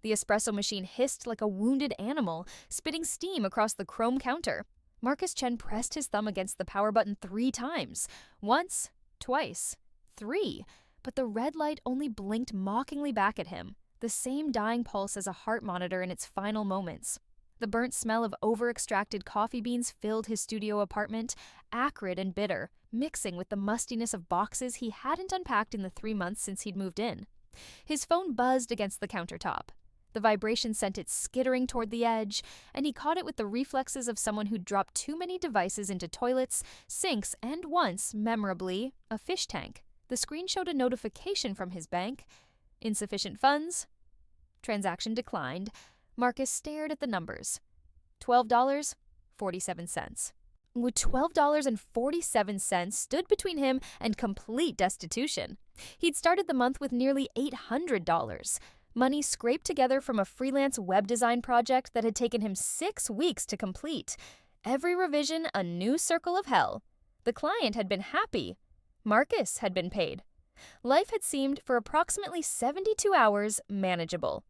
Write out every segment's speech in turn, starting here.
The espresso machine hissed like a wounded animal, spitting steam across the chrome counter. Marcus Chen pressed his thumb against the power button 3 times. Once, twice, 3. But the red light only blinked mockingly back at him, the same dying pulse as a heart monitor in its final moments. The burnt smell of over-extracted coffee beans filled his studio apartment, acrid and bitter, mixing with the mustiness of boxes he hadn't unpacked in the 3 months since he'd moved in. His phone buzzed against the countertop. The vibration sent it skittering toward the edge, and he caught it with the reflexes of someone who'd dropped too many devices into toilets, sinks, and once, memorably, a fish tank. The screen showed a notification from his bank. Insufficient funds? Transaction declined. Marcus stared at the numbers. $12.47. With $12.47 stood between him and complete destitution. He'd started the month with nearly $800. Money scraped together from a freelance web design project that had taken him 6 weeks to complete. Every revision a new circle of hell. The client had been happy. Marcus had been paid. Life had seemed, for approximately 72 hours, manageable.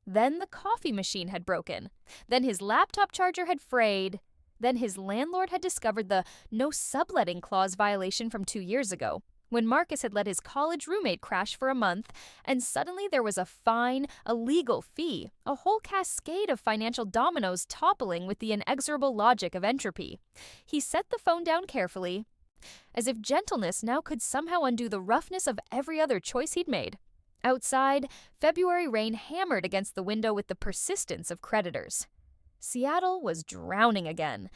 Then the coffee machine had broken. Then his laptop charger had frayed. Then his landlord had discovered the no subletting clause violation from 2 years ago, when Marcus had let his college roommate crash for a month, and suddenly there was a fine, a legal fee, a whole cascade of financial dominoes toppling with the inexorable logic of entropy. He set the phone down carefully, as if gentleness now could somehow undo the roughness of every other choice he'd made. Outside, February rain hammered against the window with the persistence of creditors. Seattle was drowning again,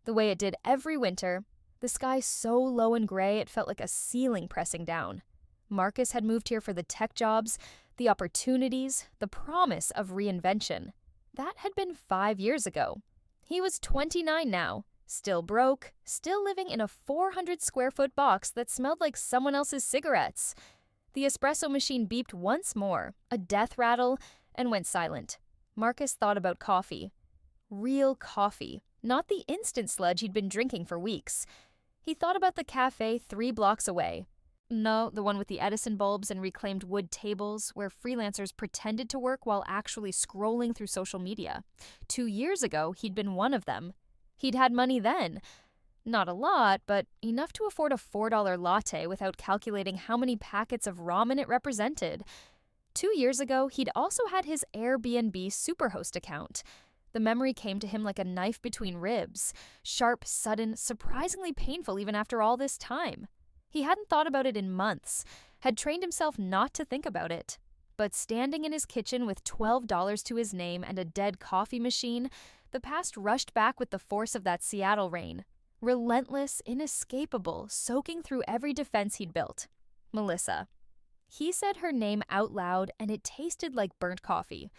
the way it did every winter, the sky so low and gray it felt like a ceiling pressing down. Marcus had moved here for the tech jobs, the opportunities, the promise of reinvention. That had been 5 years ago. He was 29 now, still broke, still living in a 400-square-foot box that smelled like someone else's cigarettes. The espresso machine beeped once more, a death rattle, and went silent. Marcus thought about coffee. Real coffee, not the instant sludge he'd been drinking for weeks. He thought about the cafe 3 blocks away. No, the one with the Edison bulbs and reclaimed wood tables where freelancers pretended to work while actually scrolling through social media. 2 years ago, he'd been one of them. He'd had money then. Not a lot, but enough to afford a $4 latte without calculating how many packets of ramen it represented. 2 years ago, he'd also had his AirBnB Superhost account. The memory came to him like a knife between ribs, sharp, sudden, surprisingly painful even after all this time. He hadn't thought about it in months, had trained himself not to think about it. But standing in his kitchen with $12 to his name and a dead coffee machine, the past rushed back with the force of that Seattle rain. Relentless, inescapable, soaking through every defense he'd built. Melissa. He said her name out loud, and it tasted like burnt coffee.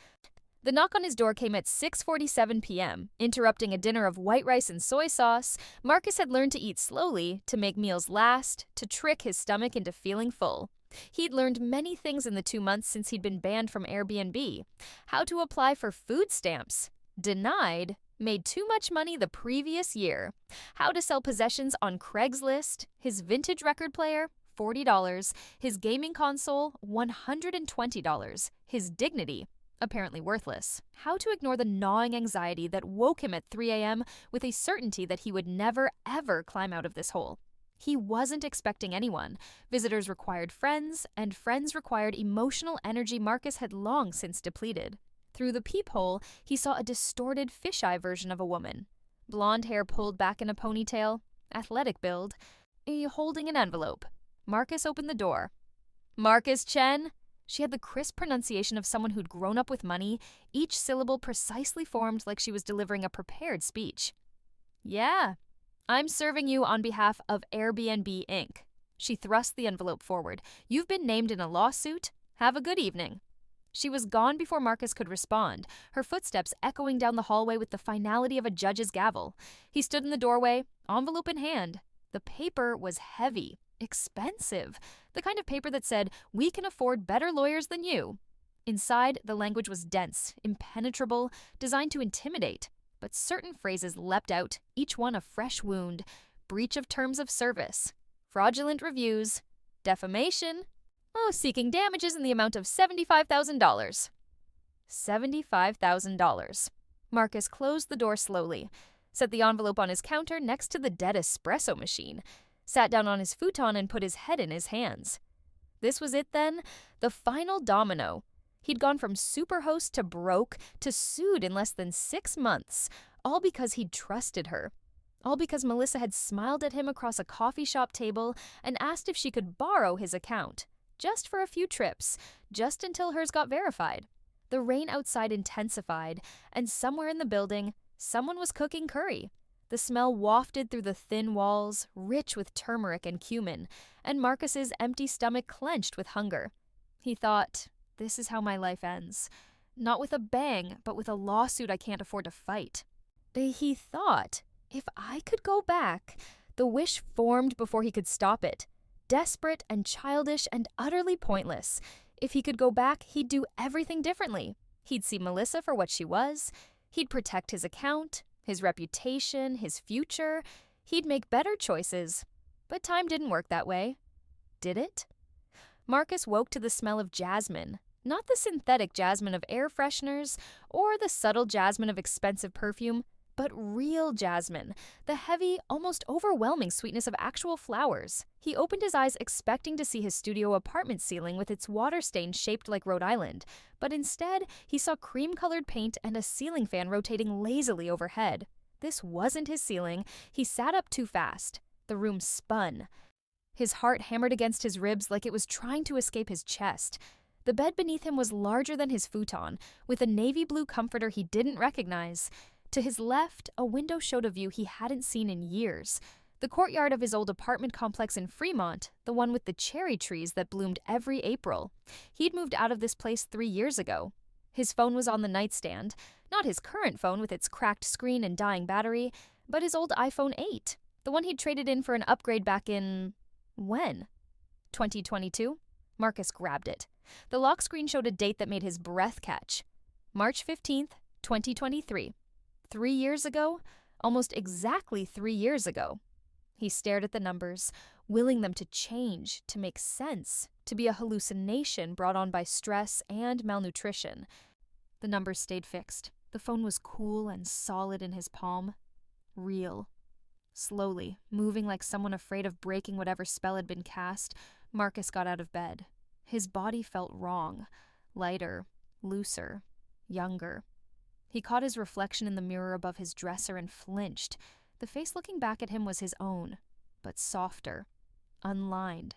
The knock on his door came at 6:47 p.m., interrupting a dinner of white rice and soy sauce. Marcus had learned to eat slowly, to make meals last, to trick his stomach into feeling full. He'd learned many things in the 2 months since he'd been banned from Airbnb. How to apply for food stamps. Denied. Made too much money the previous year. How to sell possessions on Craigslist. His vintage record player, $40. His gaming console, $120. His dignity, apparently worthless. How to ignore the gnawing anxiety that woke him at 3 a.m. with a certainty that he would never, ever climb out of this hole. He wasn't expecting anyone. Visitors required friends, and friends required emotional energy Marcus had long since depleted. Through the peephole, he saw a distorted fisheye version of a woman. Blonde hair pulled back in a ponytail, athletic build, holding an envelope. Marcus opened the door. Marcus Chen? She had the crisp pronunciation of someone who'd grown up with money, each syllable precisely formed like she was delivering a prepared speech. Yeah, I'm serving you on behalf of Airbnb Inc. She thrust the envelope forward. You've been named in a lawsuit. Have a good evening. She was gone before Marcus could respond, her footsteps echoing down the hallway with the finality of a judge's gavel. He stood in the doorway, envelope in hand. The paper was heavy, expensive, the kind of paper that said, "We can afford better lawyers than you." Inside, the language was dense, impenetrable, designed to intimidate. But certain phrases leapt out, each one a fresh wound. Breach of terms of service, fraudulent reviews, defamation, seeking damages in the amount of $75,000. $75,000. Marcus closed the door slowly, set the envelope on his counter next to the dead espresso machine, sat down on his futon and put his head in his hands. This was it then, the final domino. He'd gone from superhost to broke to sued in less than 6 months, all because he'd trusted her. All because Melissa had smiled at him across a coffee shop table and asked if she could borrow his account, just for a few trips, just until hers got verified. The rain outside intensified, and somewhere in the building, someone was cooking curry. The smell wafted through the thin walls, rich with turmeric and cumin, and Marcus's empty stomach clenched with hunger. He thought, this is how my life ends. Not with a bang, but with a lawsuit I can't afford to fight. He thought, if I could go back, the wish formed before he could stop it. Desperate and childish and utterly pointless. If he could go back, he'd do everything differently. He'd see Melissa for what she was. He'd protect his account, his reputation, his future. He'd make better choices. But time didn't work that way. Did it? Marcus woke to the smell of jasmine. Not the synthetic jasmine of air fresheners or the subtle jasmine of expensive perfume, but real jasmine, the heavy, almost overwhelming sweetness of actual flowers. He opened his eyes expecting to see his studio apartment ceiling with its water stain shaped like Rhode Island, but instead he saw cream-colored paint and a ceiling fan rotating lazily overhead. This wasn't his ceiling. He sat up too fast. The room spun. His heart hammered against his ribs like it was trying to escape his chest. The bed beneath him was larger than his futon, with a navy blue comforter he didn't recognize. To his left, a window showed a view he hadn't seen in years. The courtyard of his old apartment complex in Fremont, the one with the cherry trees that bloomed every April. He'd moved out of this place 3 years ago. His phone was on the nightstand, not his current phone with its cracked screen and dying battery, but his old iPhone 8, the one he'd traded in for an upgrade back in... when? 2022? Marcus grabbed it. The lock screen showed a date that made his breath catch. March 15th, 2023. 3 years ago? Almost exactly 3 years ago. He stared at the numbers, willing them to change, to make sense, to be a hallucination brought on by stress and malnutrition. The numbers stayed fixed. The phone was cool and solid in his palm. Real. Slowly, moving like someone afraid of breaking whatever spell had been cast, Marcus got out of bed. His body felt wrong. Lighter, looser, younger. He caught his reflection in the mirror above his dresser and flinched. The face looking back at him was his own, but softer, unlined.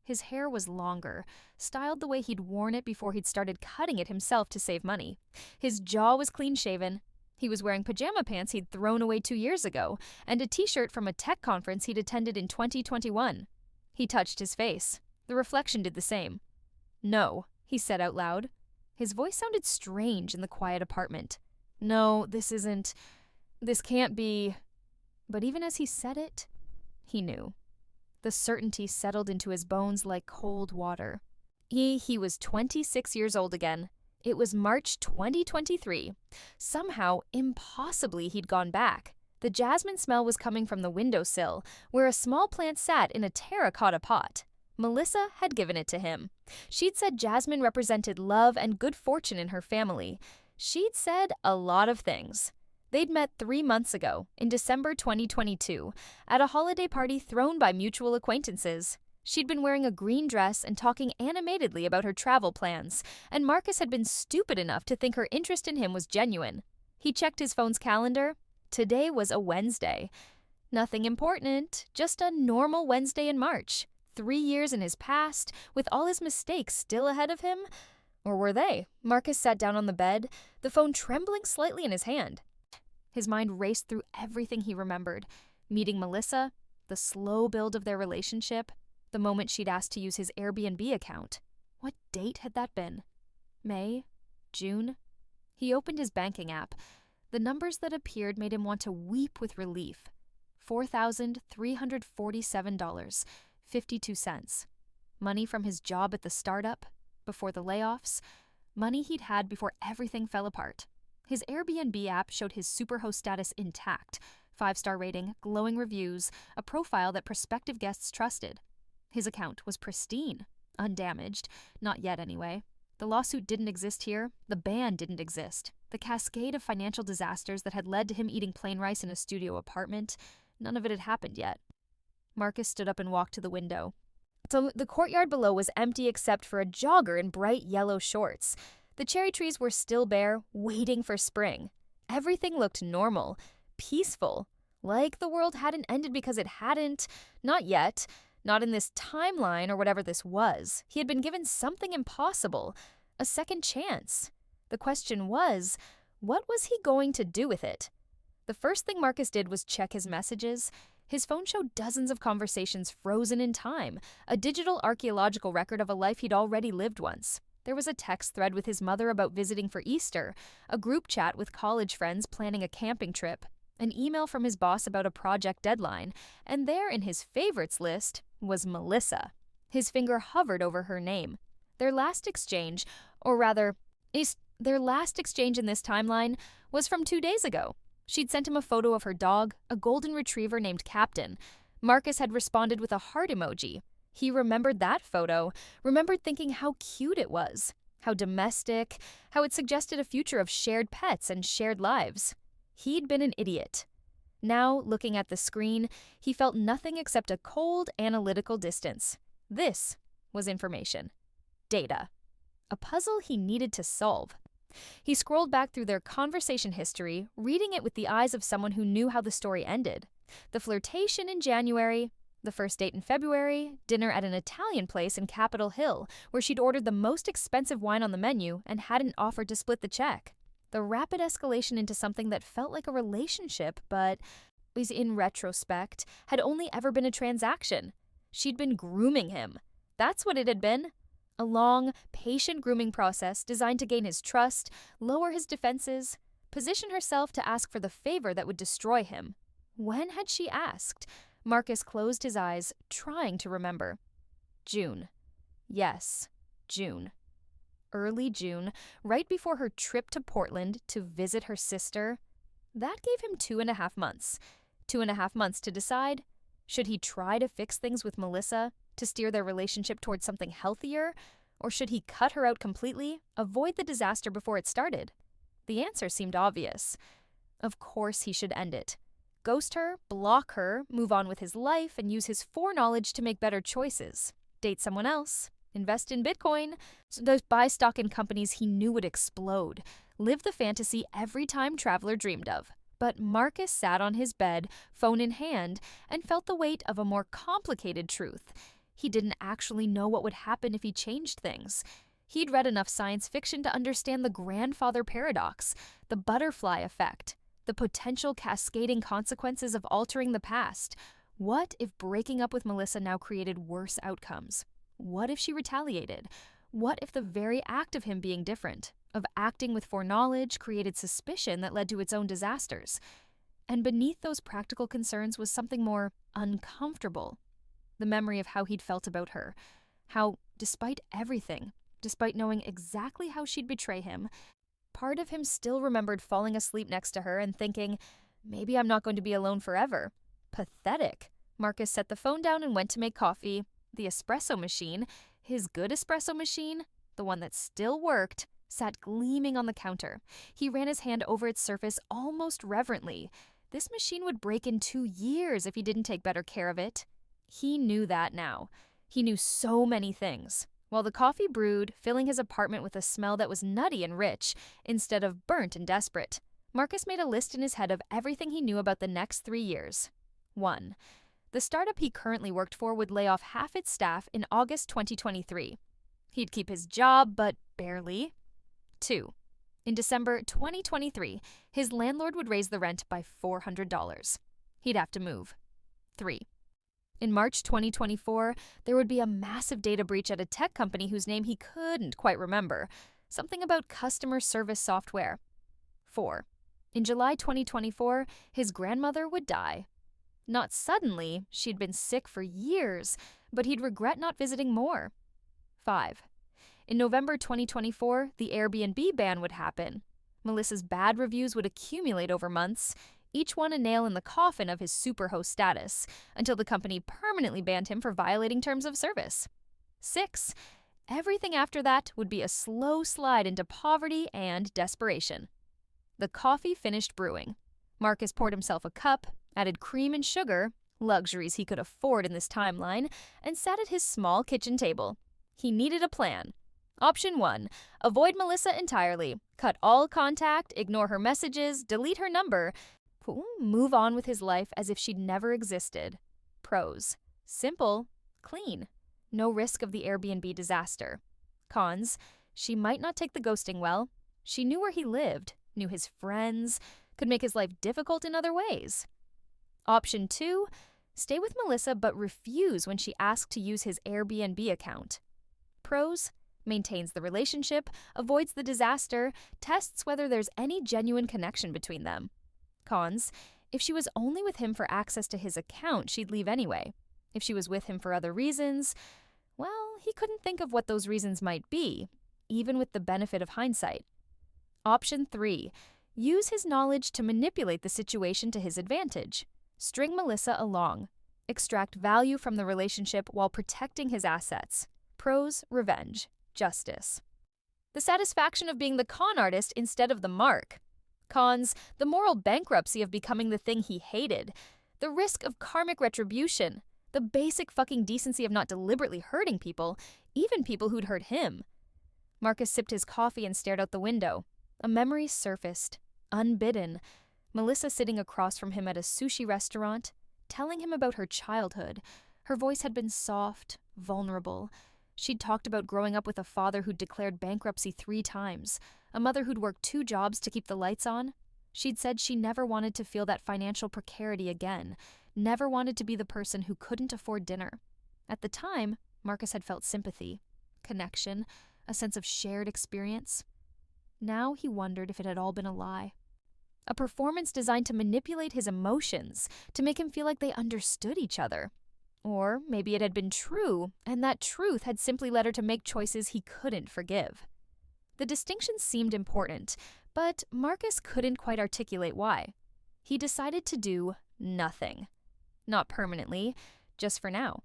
His hair was longer, styled the way he'd worn it before he'd started cutting it himself to save money. His jaw was clean-shaven. He was wearing pajama pants he'd thrown away 2 years ago, and a t-shirt from a tech conference he'd attended in 2021. He touched his face. The reflection did the same. "No," he said out loud. His voice sounded strange in the quiet apartment. "No, this can't be." But even as he said it, he knew. The certainty settled into his bones like cold water. He was 26 years old again. It was March 2023. Somehow, impossibly, he'd gone back. The jasmine smell was coming from the windowsill, where a small plant sat in a terracotta pot. Melissa had given it to him. She'd said jasmine represented love and good fortune in her family. She'd said a lot of things. They'd met 3 months ago, in December 2022, at a holiday party thrown by mutual acquaintances. She'd been wearing a green dress and talking animatedly about her travel plans, and Marcus had been stupid enough to think her interest in him was genuine. He checked his phone's calendar. Today was a Wednesday. Nothing important, just a normal Wednesday in March. 3 years in his past, with all his mistakes still ahead of him? Or were they? Marcus sat down on the bed, the phone trembling slightly in his hand. His mind raced through everything he remembered. Meeting Melissa, the slow build of their relationship, the moment she'd asked to use his Airbnb account. What date had that been? May? June? He opened his banking app. The numbers that appeared made him want to weep with relief. $4,347.52. Money from his job at the startup, before the layoffs, money he'd had before everything fell apart. His Airbnb app showed his superhost status intact, 5-star rating, glowing reviews, a profile that prospective guests trusted. His account was pristine, undamaged, not yet anyway. The lawsuit didn't exist here. The ban didn't exist. The cascade of financial disasters that had led to him eating plain rice in a studio apartment, none of it had happened yet. Marcus stood up and walked to the window. So the courtyard below was empty except for a jogger in bright yellow shorts. The cherry trees were still bare, waiting for spring. Everything looked normal, peaceful, like the world hadn't ended because it hadn't. Not yet. Not in this timeline or whatever this was. He had been given something impossible, a second chance. The question was, what was he going to do with it? The first thing Marcus did was check his messages. His phone showed dozens of conversations frozen in time, a digital archaeological record of a life he'd already lived once. There was a text thread with his mother about visiting for Easter, a group chat with college friends planning a camping trip, an email from his boss about a project deadline, and there in his favorites list was Melissa. His finger hovered over her name. Their last exchange, or rather, their last exchange in this timeline was from 2 days ago. She'd sent him a photo of her dog, a golden retriever named Captain. Marcus had responded with a heart emoji. He remembered that photo, remembered thinking how cute it was, how domestic, how it suggested a future of shared pets and shared lives. He'd been an idiot. Now, looking at the screen, he felt nothing except a cold, analytical distance. This was information. Data. A puzzle he needed to solve. He scrolled back through their conversation history, reading it with the eyes of someone who knew how the story ended. The flirtation in January, the first date in February, dinner at an Italian place in Capitol Hill, where she'd ordered the most expensive wine on the menu and hadn't offered to split the check. The rapid escalation into something that felt like a relationship, but, in retrospect, had only ever been a transaction. She'd been grooming him. That's what it had been. A long, patient grooming process designed to gain his trust, lower his defenses, position herself to ask for the favor that would destroy him. When had she asked? Marcus closed his eyes, trying to remember. June. Yes, June. Early June, right before her trip to Portland to visit her sister. That gave him 2.5 months. 2.5 months to decide. Should he try to fix things with Melissa, to steer their relationship towards something healthier? Or should he cut her out completely, avoid the disaster before it started? The answer seemed obvious. Of course he should end it. Ghost her, block her, move on with his life, and use his foreknowledge to make better choices. Date someone else. Invest in Bitcoin. Buy stock in companies he knew would explode. Live the fantasy every time traveler dreamed of. But Marcus sat on his bed, phone in hand, and felt the weight of a more complicated truth. He didn't actually know what would happen if he changed things. He'd read enough science fiction to understand the grandfather paradox, the butterfly effect, the potential cascading consequences of altering the past. What if breaking up with Melissa now created worse outcomes? What if she retaliated? What if the very act of him being different, of acting with foreknowledge, created suspicion that led to its own disasters? And beneath those practical concerns was something more uncomfortable. The memory of how he'd felt about her. How, despite everything, despite knowing exactly how she'd betray him, part of him still remembered falling asleep next to her and thinking, maybe I'm not going to be alone forever. Pathetic. Marcus set the phone down and went to make coffee. The espresso machine, his good espresso machine, the one that still worked, sat gleaming on the counter. He ran his hand over its surface almost reverently. This machine would break in 2 years if he didn't take better care of it. He knew that now. He knew so many things. While the coffee brewed, filling his apartment with a smell that was nutty and rich, instead of burnt and desperate, Marcus made a list in his head of everything he knew about the next 3 years. 1. The startup he currently worked for would lay off half its staff in August 2023. He'd keep his job, but barely. 2. In December 2023, his landlord would raise the rent by $400. He'd have to move. 3. In March 2024, there would be a massive data breach at a tech company whose name he couldn't quite remember. Something about customer service software. 4. In July 2024, his grandmother would die. Not suddenly, she'd been sick for years, but he'd regret not visiting more. 5. In November 2024, the AirBnB ban would happen. Melissa's bad reviews would accumulate over months, each one a nail in the coffin of his superhost status, until the company permanently banned him for violating terms of service. 6. Everything after that would be a slow slide into poverty and desperation. The coffee finished brewing. Marcus poured himself a cup, added cream and sugar, luxuries he could afford in this timeline, and sat at his small kitchen table. He needed a plan. Option 1. Avoid Melissa entirely. Cut all contact, ignore her messages, delete her number, move on with his life as if she'd never existed. Pros. Simple, clean. No risk of the Airbnb disaster. Cons. She might not take the ghosting well. She knew where he lived, knew his friends, could make his life difficult in other ways. Option 2. Stay with Melissa but refuse when she asked to use his Airbnb account. Pros. Maintains the relationship, avoids the disaster, tests whether there's any genuine connection between them. Cons. If she was only with him for access to his account, she'd leave anyway. If she was with him for other reasons, well, he couldn't think of what those reasons might be, even with the benefit of hindsight. Option 3. Use his knowledge to manipulate the situation to his advantage. String Melissa along. Extract value from the relationship while protecting his assets. Pros. Revenge. Justice. The satisfaction of being the con artist instead of the mark. Cons. The moral bankruptcy of becoming the thing he hated. The risk of karmic retribution. The basic fucking decency of not deliberately hurting people, even people who'd hurt him. Marcus sipped his coffee and stared out the window. A memory surfaced, unbidden. Melissa sitting across from him at a sushi restaurant, telling him about her childhood. Her voice had been soft, vulnerable. She'd talked about growing up with a father who'd declared bankruptcy 3 times, a mother who'd worked 2 jobs to keep the lights on. She'd said she never wanted to feel that financial precarity again, never wanted to be the person who couldn't afford dinner. At the time, Marcus had felt sympathy, connection, a sense of shared experience. Now he wondered if it had all been a lie. A performance designed to manipulate his emotions, to make him feel like they understood each other. Or maybe it had been true, and that truth had simply led her to make choices he couldn't forgive. The distinction seemed important, but Marcus couldn't quite articulate why. He decided to do nothing. Not permanently, just for now.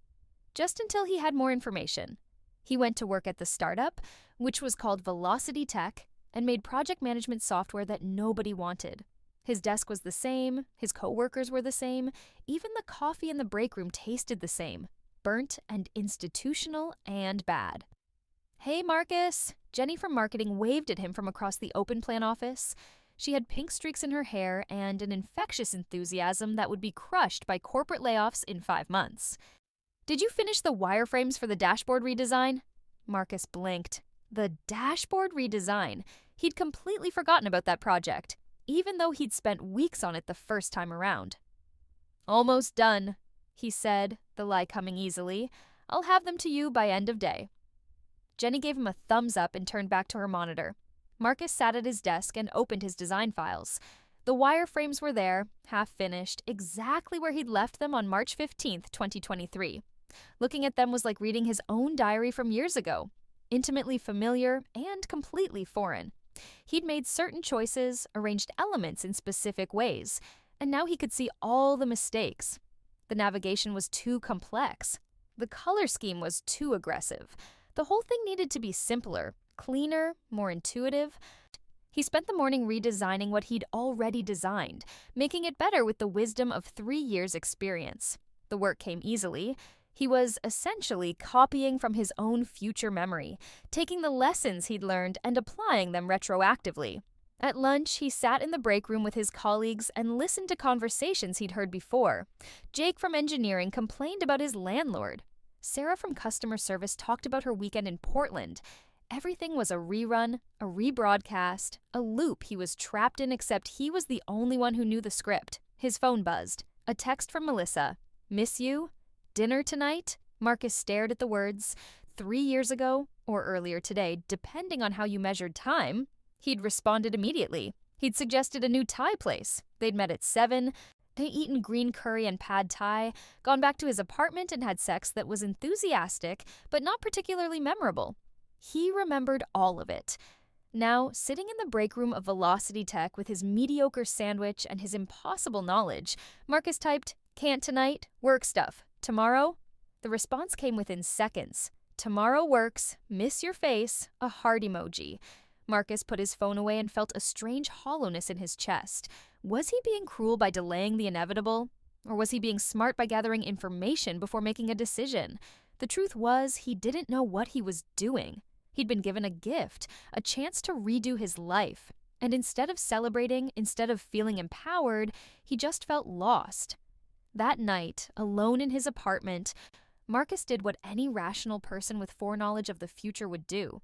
Just until he had more information. He went to work at the startup, which was called Velocity Tech, and made project management software that nobody wanted. His desk was the same, his coworkers were the same, even the coffee in the break room tasted the same. Burnt and institutional and bad. "Hey, Marcus!" Jenny from marketing waved at him from across the open plan office. She had pink streaks in her hair and an infectious enthusiasm that would be crushed by corporate layoffs in 5 months. "Did you finish the wireframes for the dashboard redesign?" Marcus blinked. The dashboard redesign. He'd completely forgotten about that project, even though he'd spent weeks on it the first time around. "Almost done," he said, the lie coming easily. "I'll have them to you by end of day." Jenny gave him a thumbs up and turned back to her monitor. Marcus sat at his desk and opened his design files. The wireframes were there, half-finished, exactly where he'd left them on March 15th, 2023. Looking at them was like reading his own diary from years ago, intimately familiar and completely foreign. He'd made certain choices, arranged elements in specific ways, and now he could see all the mistakes. The navigation was too complex. The color scheme was too aggressive. The whole thing needed to be simpler, cleaner, more intuitive. He spent the morning redesigning what he'd already designed, making it better with the wisdom of 3 years' experience. The work came easily. He was essentially copying from his own future memory, taking the lessons he'd learned and applying them retroactively. At lunch, he sat in the break room with his colleagues and listened to conversations he'd heard before. Jake from engineering complained about his landlord. Sarah from customer service talked about her weekend in Portland. Everything was a rerun, a rebroadcast, a loop he was trapped in, except he was the only one who knew the script. His phone buzzed. A text from Melissa. "Miss you? Dinner tonight?" Marcus stared at the words. 3 years ago, or earlier today, depending on how you measured time, he'd responded immediately. He'd suggested a new Thai place. They'd met at 7. They'd eaten green curry and pad Thai, gone back to his apartment and had sex that was enthusiastic, but not particularly memorable. He remembered all of it. Now, sitting in the break room of Velocity Tech with his mediocre sandwich and his impossible knowledge, Marcus typed, "Can't tonight, work stuff. Tomorrow?" The response came within seconds. Tomorrow works, miss your face, a heart emoji. Marcus put his phone away and felt a strange hollowness in his chest. Was he being cruel by delaying the inevitable? Or was he being smart by gathering information before making a decision? The truth was, he didn't know what he was doing. He'd been given a gift, a chance to redo his life. And instead of celebrating, instead of feeling empowered, he just felt lost. That night, alone in his apartment, Marcus did what any rational person with foreknowledge of the future would do.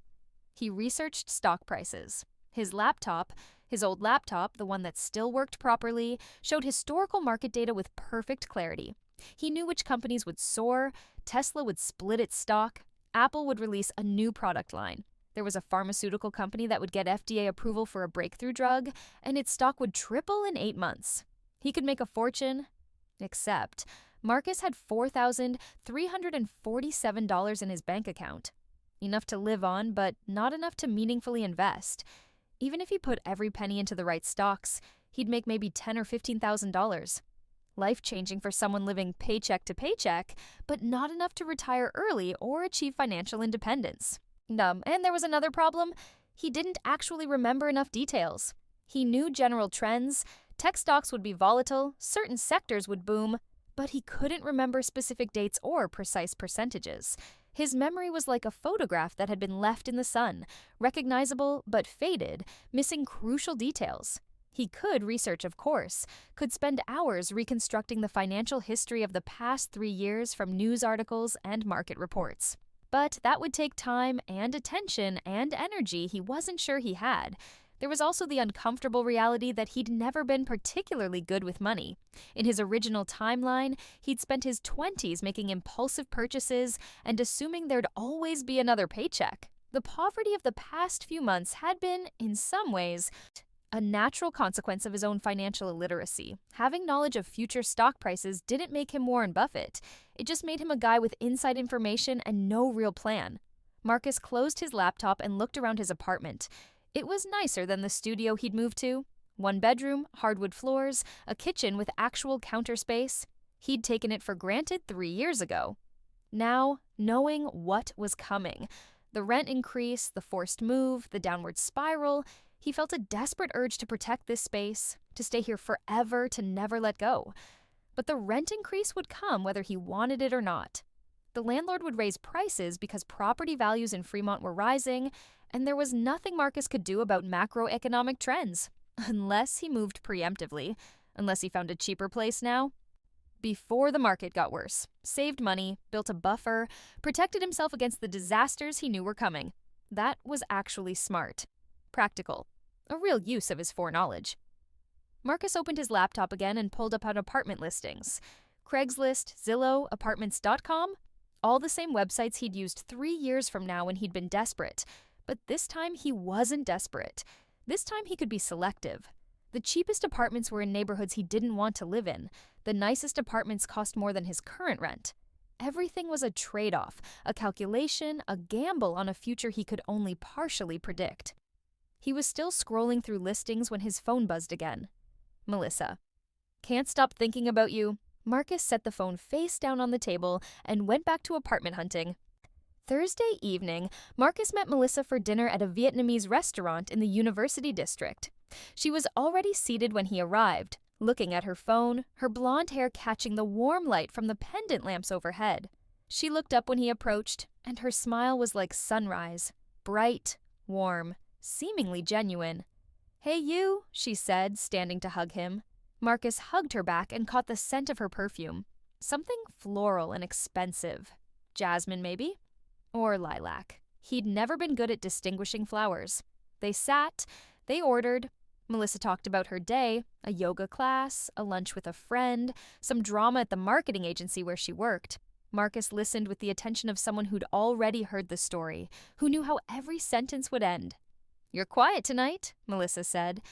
He researched stock prices. His old laptop, the one that still worked properly, showed historical market data with perfect clarity. He knew which companies would soar, Tesla would split its stock, Apple would release a new product line. There was a pharmaceutical company that would get FDA approval for a breakthrough drug, and its stock would triple in 8 months. He could make a fortune, except Marcus had $4,347 in his bank account. Enough to live on, but not enough to meaningfully invest. Even if he put every penny into the right stocks, he'd make maybe $10,000 or $15,000. Life-changing for someone living paycheck to paycheck, but not enough to retire early or achieve financial independence. And there was another problem. He didn't actually remember enough details. He knew general trends, tech stocks would be volatile, certain sectors would boom, but he couldn't remember specific dates or precise percentages. His memory was like a photograph that had been left in the sun, recognizable but faded, missing crucial details. He could research, of course, could spend hours reconstructing the financial history of the past 3 years from news articles and market reports. But that would take time and attention and energy he wasn't sure he had. There was also the uncomfortable reality that he'd never been particularly good with money. In his original timeline, he'd spent his 20s making impulsive purchases and assuming there'd always be another paycheck. The poverty of the past few months had been, in some ways, a natural consequence of his own financial illiteracy. Having knowledge of future stock prices didn't make him Warren Buffett. It just made him a guy with inside information and no real plan. Marcus closed his laptop and looked around his apartment. It was nicer than the studio he'd moved to. 1 bedroom, hardwood floors, a kitchen with actual counter space. He'd taken it for granted 3 years ago. Now, knowing what was coming, the rent increase, the forced move, the downward spiral, he felt a desperate urge to protect this space, to stay here forever, to never let go. But the rent increase would come whether he wanted it or not. The landlord would raise prices because property values in Fremont were rising, and there was nothing Marcus could do about macroeconomic trends, unless he moved preemptively, unless he found a cheaper place now. Before the market got worse, saved money, built a buffer, protected himself against the disasters he knew were coming. That was actually smart. Practical. A real use of his foreknowledge. Marcus opened his laptop again and pulled up on apartment listings. Craigslist, Zillow, Apartments.com, all the same websites he'd used 3 years from now when he'd been desperate. But this time he wasn't desperate. This time he could be selective. The cheapest apartments were in neighborhoods he didn't want to live in. The nicest apartments cost more than his current rent. Everything was a trade-off, a calculation, a gamble on a future he could only partially predict. He was still scrolling through listings when his phone buzzed again. Melissa. Can't stop thinking about you. Marcus set the phone face down on the table and went back to apartment hunting. Thursday evening, Marcus met Melissa for dinner at a Vietnamese restaurant in the University District. She was already seated when he arrived, looking at her phone, her blonde hair catching the warm light from the pendant lamps overhead. She looked up when he approached, and her smile was like sunrise, bright, warm, seemingly genuine. "Hey you," she said, standing to hug him. Marcus hugged her back and caught the scent of her perfume. Something floral and expensive. Jasmine, maybe? Or lilac. He'd never been good at distinguishing flowers. They sat, they ordered. Melissa talked about her day, a yoga class, a lunch with a friend, some drama at the marketing agency where she worked. Marcus listened with the attention of someone who'd already heard the story, who knew how every sentence would end. "You're quiet tonight," Melissa said,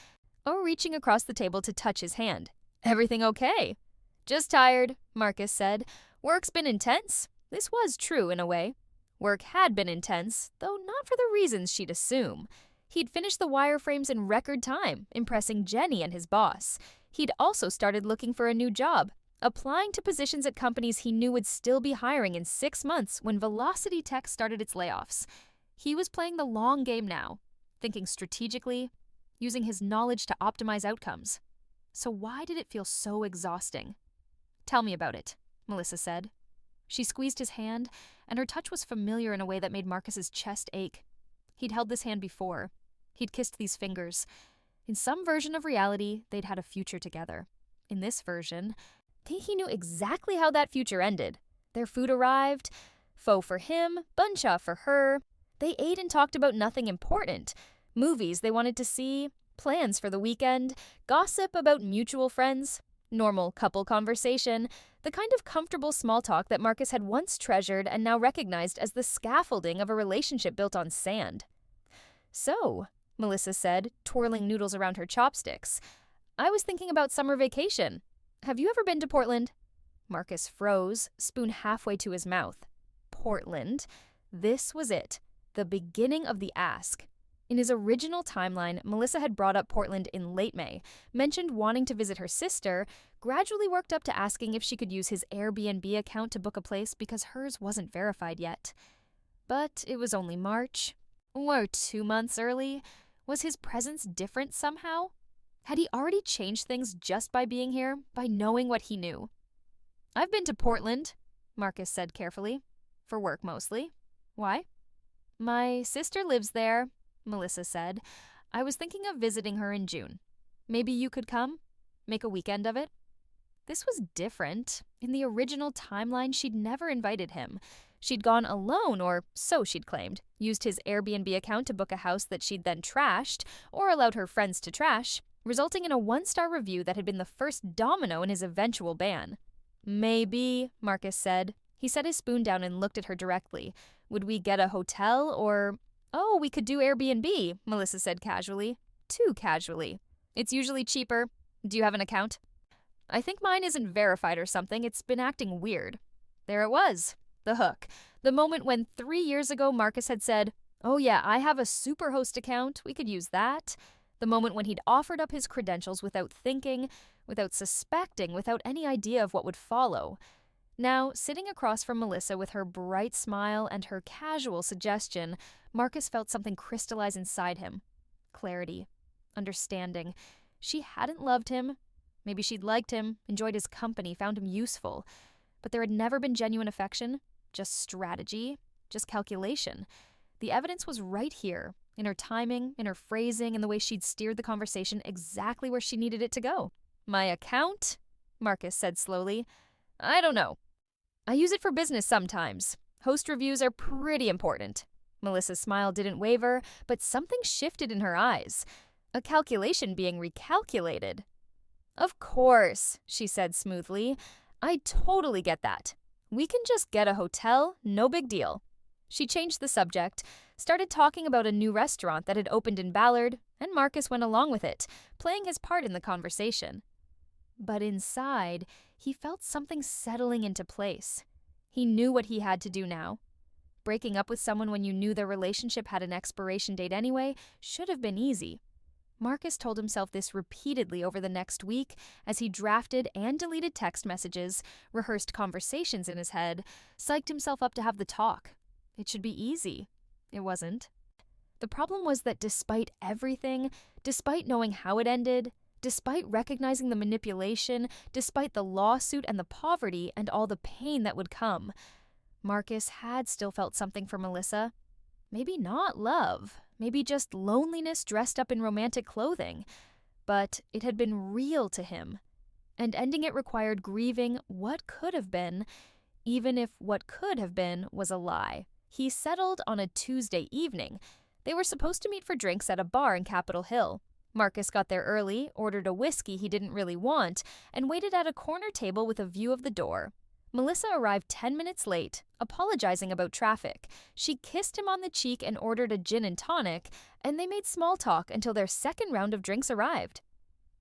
reaching across the table to touch his hand. "Everything okay?" "Just tired," Marcus said. "Work's been intense." This was true in a way. Work had been intense, though not for the reasons she'd assume. He'd finished the wireframes in record time, impressing Jenny and his boss. He'd also started looking for a new job, applying to positions at companies he knew would still be hiring in 6 months when Velocity Tech started its layoffs. He was playing the long game now, thinking strategically, using his knowledge to optimize outcomes. So why did it feel so exhausting? "Tell me about it," Melissa said. She squeezed his hand, and her touch was familiar in a way that made Marcus's chest ache. He'd held this hand before. He'd kissed these fingers. In some version of reality, they'd had a future together. In this version, he knew exactly how that future ended. Their food arrived, pho for him, bun cha for her. They ate and talked about nothing important. Movies they wanted to see, plans for the weekend, gossip about mutual friends, normal couple conversation, the kind of comfortable small talk that Marcus had once treasured and now recognized as the scaffolding of a relationship built on sand. "So," Melissa said, twirling noodles around her chopsticks, "I was thinking about summer vacation. Have you ever been to Portland?" Marcus froze, spoon halfway to his mouth. Portland. This was it. The beginning of the ask. In his original timeline, Melissa had brought up Portland in late May, mentioned wanting to visit her sister, gradually worked up to asking if she could use his Airbnb account to book a place because hers wasn't verified yet. But it was only March. Or 2 months early. Was his presence different somehow? Had he already changed things just by being here, by knowing what he knew? "I've been to Portland," Marcus said carefully. "For work mostly. Why?" "My sister lives there," Melissa said. "I was thinking of visiting her in June. Maybe you could come? Make a weekend of it?" This was different. In the original timeline, she'd never invited him. She'd gone alone, or so she'd claimed, used his Airbnb account to book a house that she'd then trashed, or allowed her friends to trash, resulting in a 1-star review that had been the first domino in his eventual ban. "Maybe," Marcus said. He set his spoon down and looked at her directly. "Would we get a hotel, or—" "Oh, we could do Airbnb," Melissa said casually. Too casually. "It's usually cheaper. Do you have an account?" "I think mine isn't verified or something. It's been acting weird." There it was. The hook. The moment when 3 years ago Marcus had said, "Oh yeah, I have a Superhost account. We could use that." The moment when he'd offered up his credentials without thinking, without suspecting, without any idea of what would follow. Now, sitting across from Melissa with her bright smile and her casual suggestion, Marcus felt something crystallize inside him. Clarity. Understanding. She hadn't loved him. Maybe she'd liked him, enjoyed his company, found him useful. But there had never been genuine affection, just strategy, just calculation. The evidence was right here, in her timing, in her phrasing, in the way she'd steered the conversation exactly where she needed it to go. "My account?" Marcus said slowly. "I don't know. I use it for business sometimes. Host reviews are pretty important." Melissa's smile didn't waver, but something shifted in her eyes. A calculation being recalculated. "Of course," she said smoothly. "I totally get that. We can just get a hotel, no big deal." She changed the subject, started talking about a new restaurant that had opened in Ballard, and Marcus went along with it, playing his part in the conversation. But inside, he felt something settling into place. He knew what he had to do now. Breaking up with someone when you knew their relationship had an expiration date anyway should have been easy. Marcus told himself this repeatedly over the next week as he drafted and deleted text messages, rehearsed conversations in his head, psyched himself up to have the talk. It should be easy. It wasn't. The problem was that despite everything, despite knowing how it ended, despite recognizing the manipulation, despite the lawsuit and the poverty and all the pain that would come, Marcus had still felt something for Melissa. Maybe not love, maybe just loneliness dressed up in romantic clothing. But it had been real to him. And ending it required grieving what could have been, even if what could have been was a lie. He settled on a Tuesday evening. They were supposed to meet for drinks at a bar in Capitol Hill. Marcus got there early, ordered a whiskey he didn't really want, and waited at a corner table with a view of the door. Melissa arrived 10 minutes late, apologizing about traffic. She kissed him on the cheek and ordered a gin and tonic, and they made small talk until their second round of drinks arrived.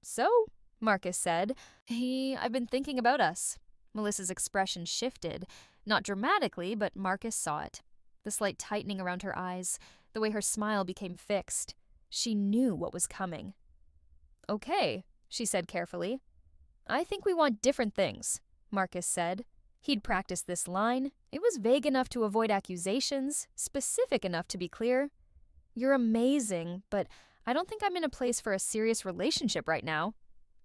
"So," Marcus said, I've been thinking about us." Melissa's expression shifted. Not dramatically, but Marcus saw it. The slight tightening around her eyes, the way her smile became fixed. She knew what was coming. "Okay," she said carefully. "I think we want different things. Marcus said. He'd practiced this line. It was vague enough to avoid accusations, specific enough to be clear. You're amazing, but I don't think I'm in a place for a serious relationship right now.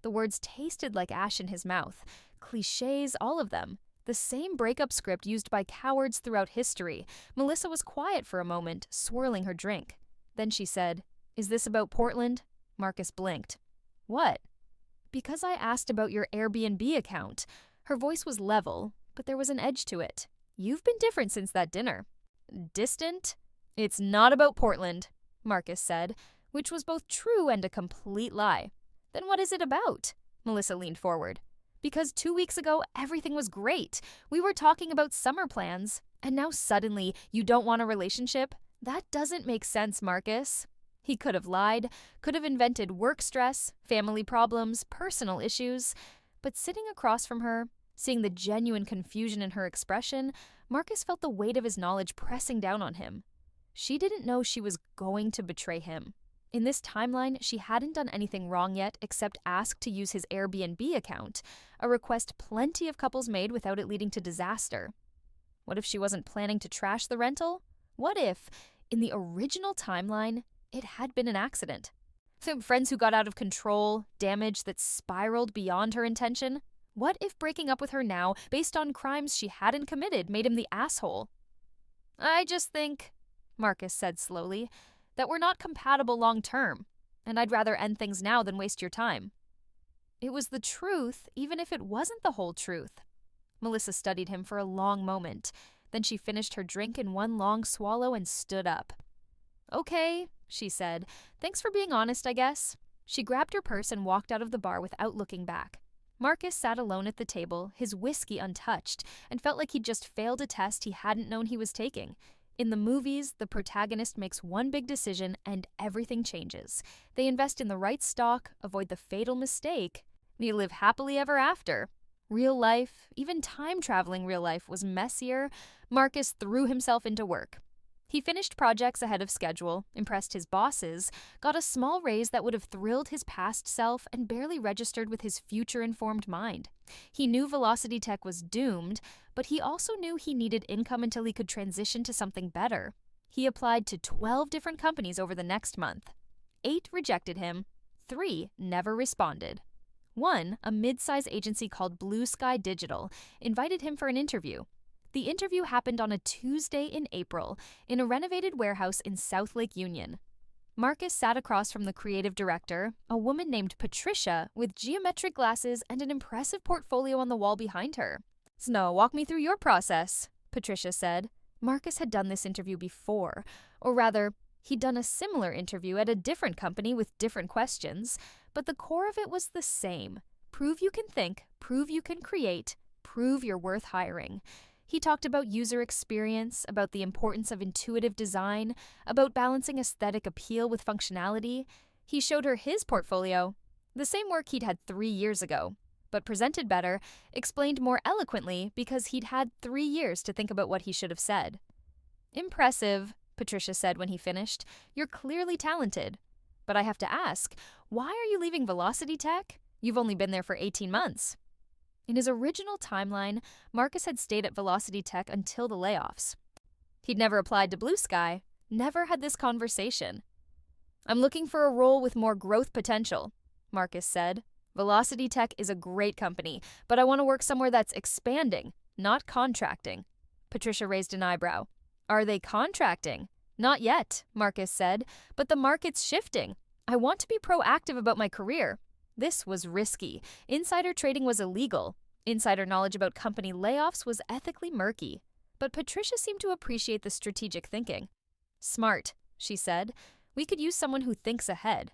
The words tasted like ash in his mouth. Clichés, all of them. The same breakup script used by cowards throughout history. Melissa was quiet for a moment, swirling her drink. Then she said, "Is this about Portland?" Marcus blinked. "What?" "Because I asked about your Airbnb account." Her voice was level, but there was an edge to it. "You've been different since that dinner." "Distant?" "It's not about Portland," Marcus said, which was both true and a complete lie. "Then what is it about?" Melissa leaned forward. "Because 2 weeks ago, everything was great. We were talking about summer plans, and now suddenly you don't want a relationship? That doesn't make sense, Marcus." He could have lied, could have invented work stress, family problems, personal issues. But sitting across from her, seeing the genuine confusion in her expression, Marcus felt the weight of his knowledge pressing down on him. She didn't know she was going to betray him. In this timeline, she hadn't done anything wrong yet except ask to use his Airbnb account, a request plenty of couples made without it leading to disaster. What if she wasn't planning to trash the rental? What if, in the original timeline, it had been an accident? Friends who got out of control, damage that spiraled beyond her intention? What if breaking up with her now, based on crimes she hadn't committed, made him the asshole? "I just think," Marcus said slowly, "that we're not compatible long-term, and I'd rather end things now than waste your time." It was the truth, even if it wasn't the whole truth. Melissa studied him for a long moment. Then she finished her drink in one long swallow and stood up. "Okay," she said. "Thanks for being honest, I guess." She grabbed her purse and walked out of the bar without looking back. Marcus sat alone at the table, his whiskey untouched, and felt like he'd just failed a test he hadn't known he was taking. In the movies, the protagonist makes one big decision and everything changes. They invest in the right stock, avoid the fatal mistake, and you live happily ever after. Real life, even time-traveling real life, was messier. Marcus threw himself into work. He finished projects ahead of schedule, impressed his bosses, got a small raise that would have thrilled his past self and barely registered with his future-informed mind. He knew Velocity Tech was doomed, but he also knew he needed income until he could transition to something better. He applied to 12 different companies over the next month. 8 rejected him. 3 never responded. One, a mid-size agency called Blue Sky Digital, invited him for an interview. The interview happened on a Tuesday in April in a renovated warehouse in South Lake Union. Marcus sat across from the creative director, a woman named Patricia with geometric glasses and an impressive portfolio on the wall behind her. "So now, walk me through your process," Patricia said. Marcus had done this interview before, or rather, he'd done a similar interview at a different company with different questions, but the core of it was the same. Prove you can think, prove you can create, prove you're worth hiring. He talked about user experience, about the importance of intuitive design, about balancing aesthetic appeal with functionality. He showed her his portfolio, the same work he'd had 3 years ago, but presented better, explained more eloquently because he'd had 3 years to think about what he should have said. "Impressive," Patricia said when he finished. "You're clearly talented. But I have to ask, why are you leaving Velocity Tech? You've only been there for 18 months. In his original timeline, Marcus had stayed at Velocity Tech until the layoffs. He'd never applied to Blue Sky, never had this conversation. "I'm looking for a role with more growth potential," Marcus said. "Velocity Tech is a great company, but I want to work somewhere that's expanding, not contracting." Patricia raised an eyebrow. "Are they contracting?" "Not yet," Marcus said, "but the market's shifting. I want to be proactive about my career." This was risky. Insider trading was illegal. Insider knowledge about company layoffs was ethically murky. But Patricia seemed to appreciate the strategic thinking. "Smart," she said. "We could use someone who thinks ahead."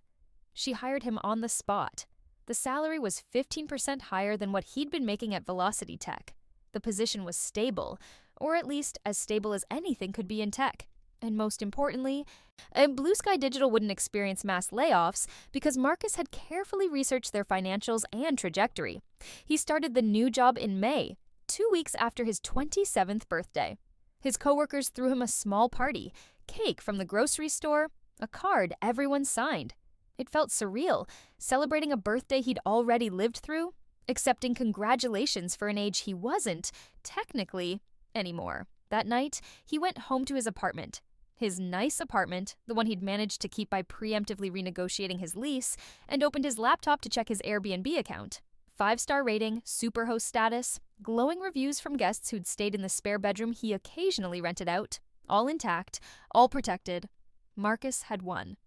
She hired him on the spot. The salary was 15% higher than what he'd been making at Velocity Tech. The position was stable, or at least as stable as anything could be in tech. And most importantly, Blue Sky Digital wouldn't experience mass layoffs because Marcus had carefully researched their financials and trajectory. He started the new job in May, 2 weeks after his 27th birthday. His coworkers threw him a small party, cake from the grocery store, a card everyone signed. It felt surreal, celebrating a birthday he'd already lived through. accepting congratulations for an age he wasn't, technically, anymore. That night, he went home to his apartment. His nice apartment, the one he'd managed to keep by preemptively renegotiating his lease, and opened his laptop to check his Airbnb account. 5-star rating, superhost status, glowing reviews from guests who'd stayed in the spare bedroom he occasionally rented out. All intact, all protected. Marcus had won.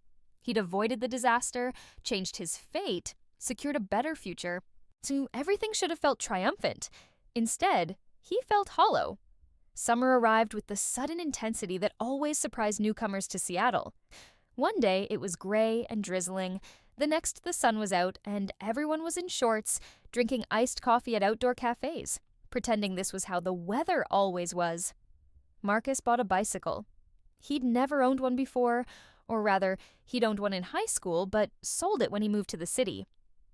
He'd avoided the disaster, changed his fate, secured a better future. So everything should have felt triumphant. Instead, he felt hollow. Summer arrived with the sudden intensity that always surprised newcomers to Seattle. One day, it was gray and drizzling. The next, the sun was out, and everyone was in shorts, drinking iced coffee at outdoor cafes, pretending this was how the weather always was. Marcus bought a bicycle. He'd never owned one before, or rather, he'd owned one in high school, but sold it when he moved to the city.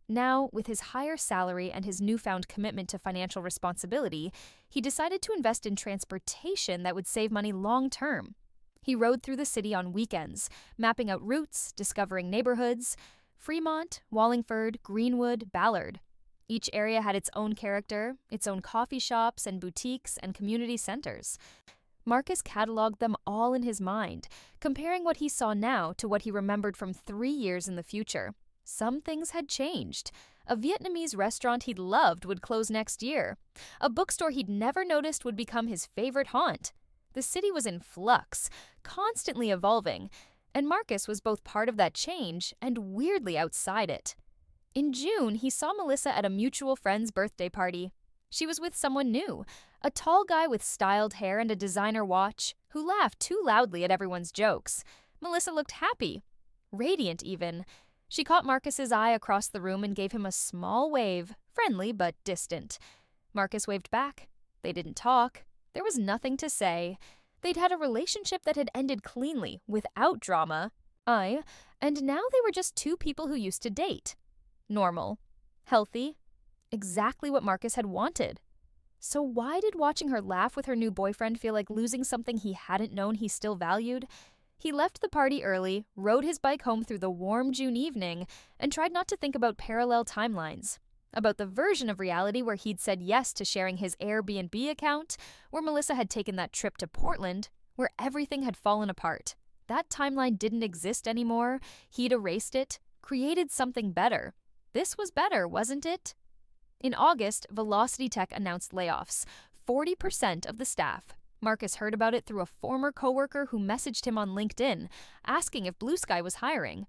Now, with his higher salary and his newfound commitment to financial responsibility, he decided to invest in transportation that would save money long term. He rode through the city on weekends, mapping out routes, discovering neighborhoods. Fremont, Wallingford, Greenwood, Ballard. Each area had its own character, its own coffee shops and boutiques and community centers. Marcus cataloged them all in his mind, comparing what he saw now to what he remembered from 3 years in the future. Some things had changed. A Vietnamese restaurant he'd loved would close next year. A bookstore he'd never noticed would become his favorite haunt. The city was in flux, constantly evolving, and Marcus was both part of that change and weirdly outside it. In June, he saw Melissa at a mutual friend's birthday party. She was with someone new, a tall guy with styled hair and a designer watch, who laughed too loudly at everyone's jokes. Melissa looked happy, radiant even. She caught Marcus's eye across the room and gave him a small wave, friendly but distant. Marcus waved back. They didn't talk. There was nothing to say. They'd had a relationship that had ended cleanly, without drama. And now they were just two people who used to date. Normal. Healthy. Exactly what Marcus had wanted. So why did watching her laugh with her new boyfriend feel like losing something he hadn't known he still valued? He left the party early, rode his bike home through the warm June evening, and tried not to think about parallel timelines. About the version of reality where he'd said yes to sharing his Airbnb account, where Melissa had taken that trip to Portland, where everything had fallen apart. That timeline didn't exist anymore. He'd erased it, created something better. This was better, wasn't it? In August, Velocity Tech announced layoffs, 40% of the staff. Marcus heard about it through a former coworker who messaged him on LinkedIn, asking if Blue Sky was hiring.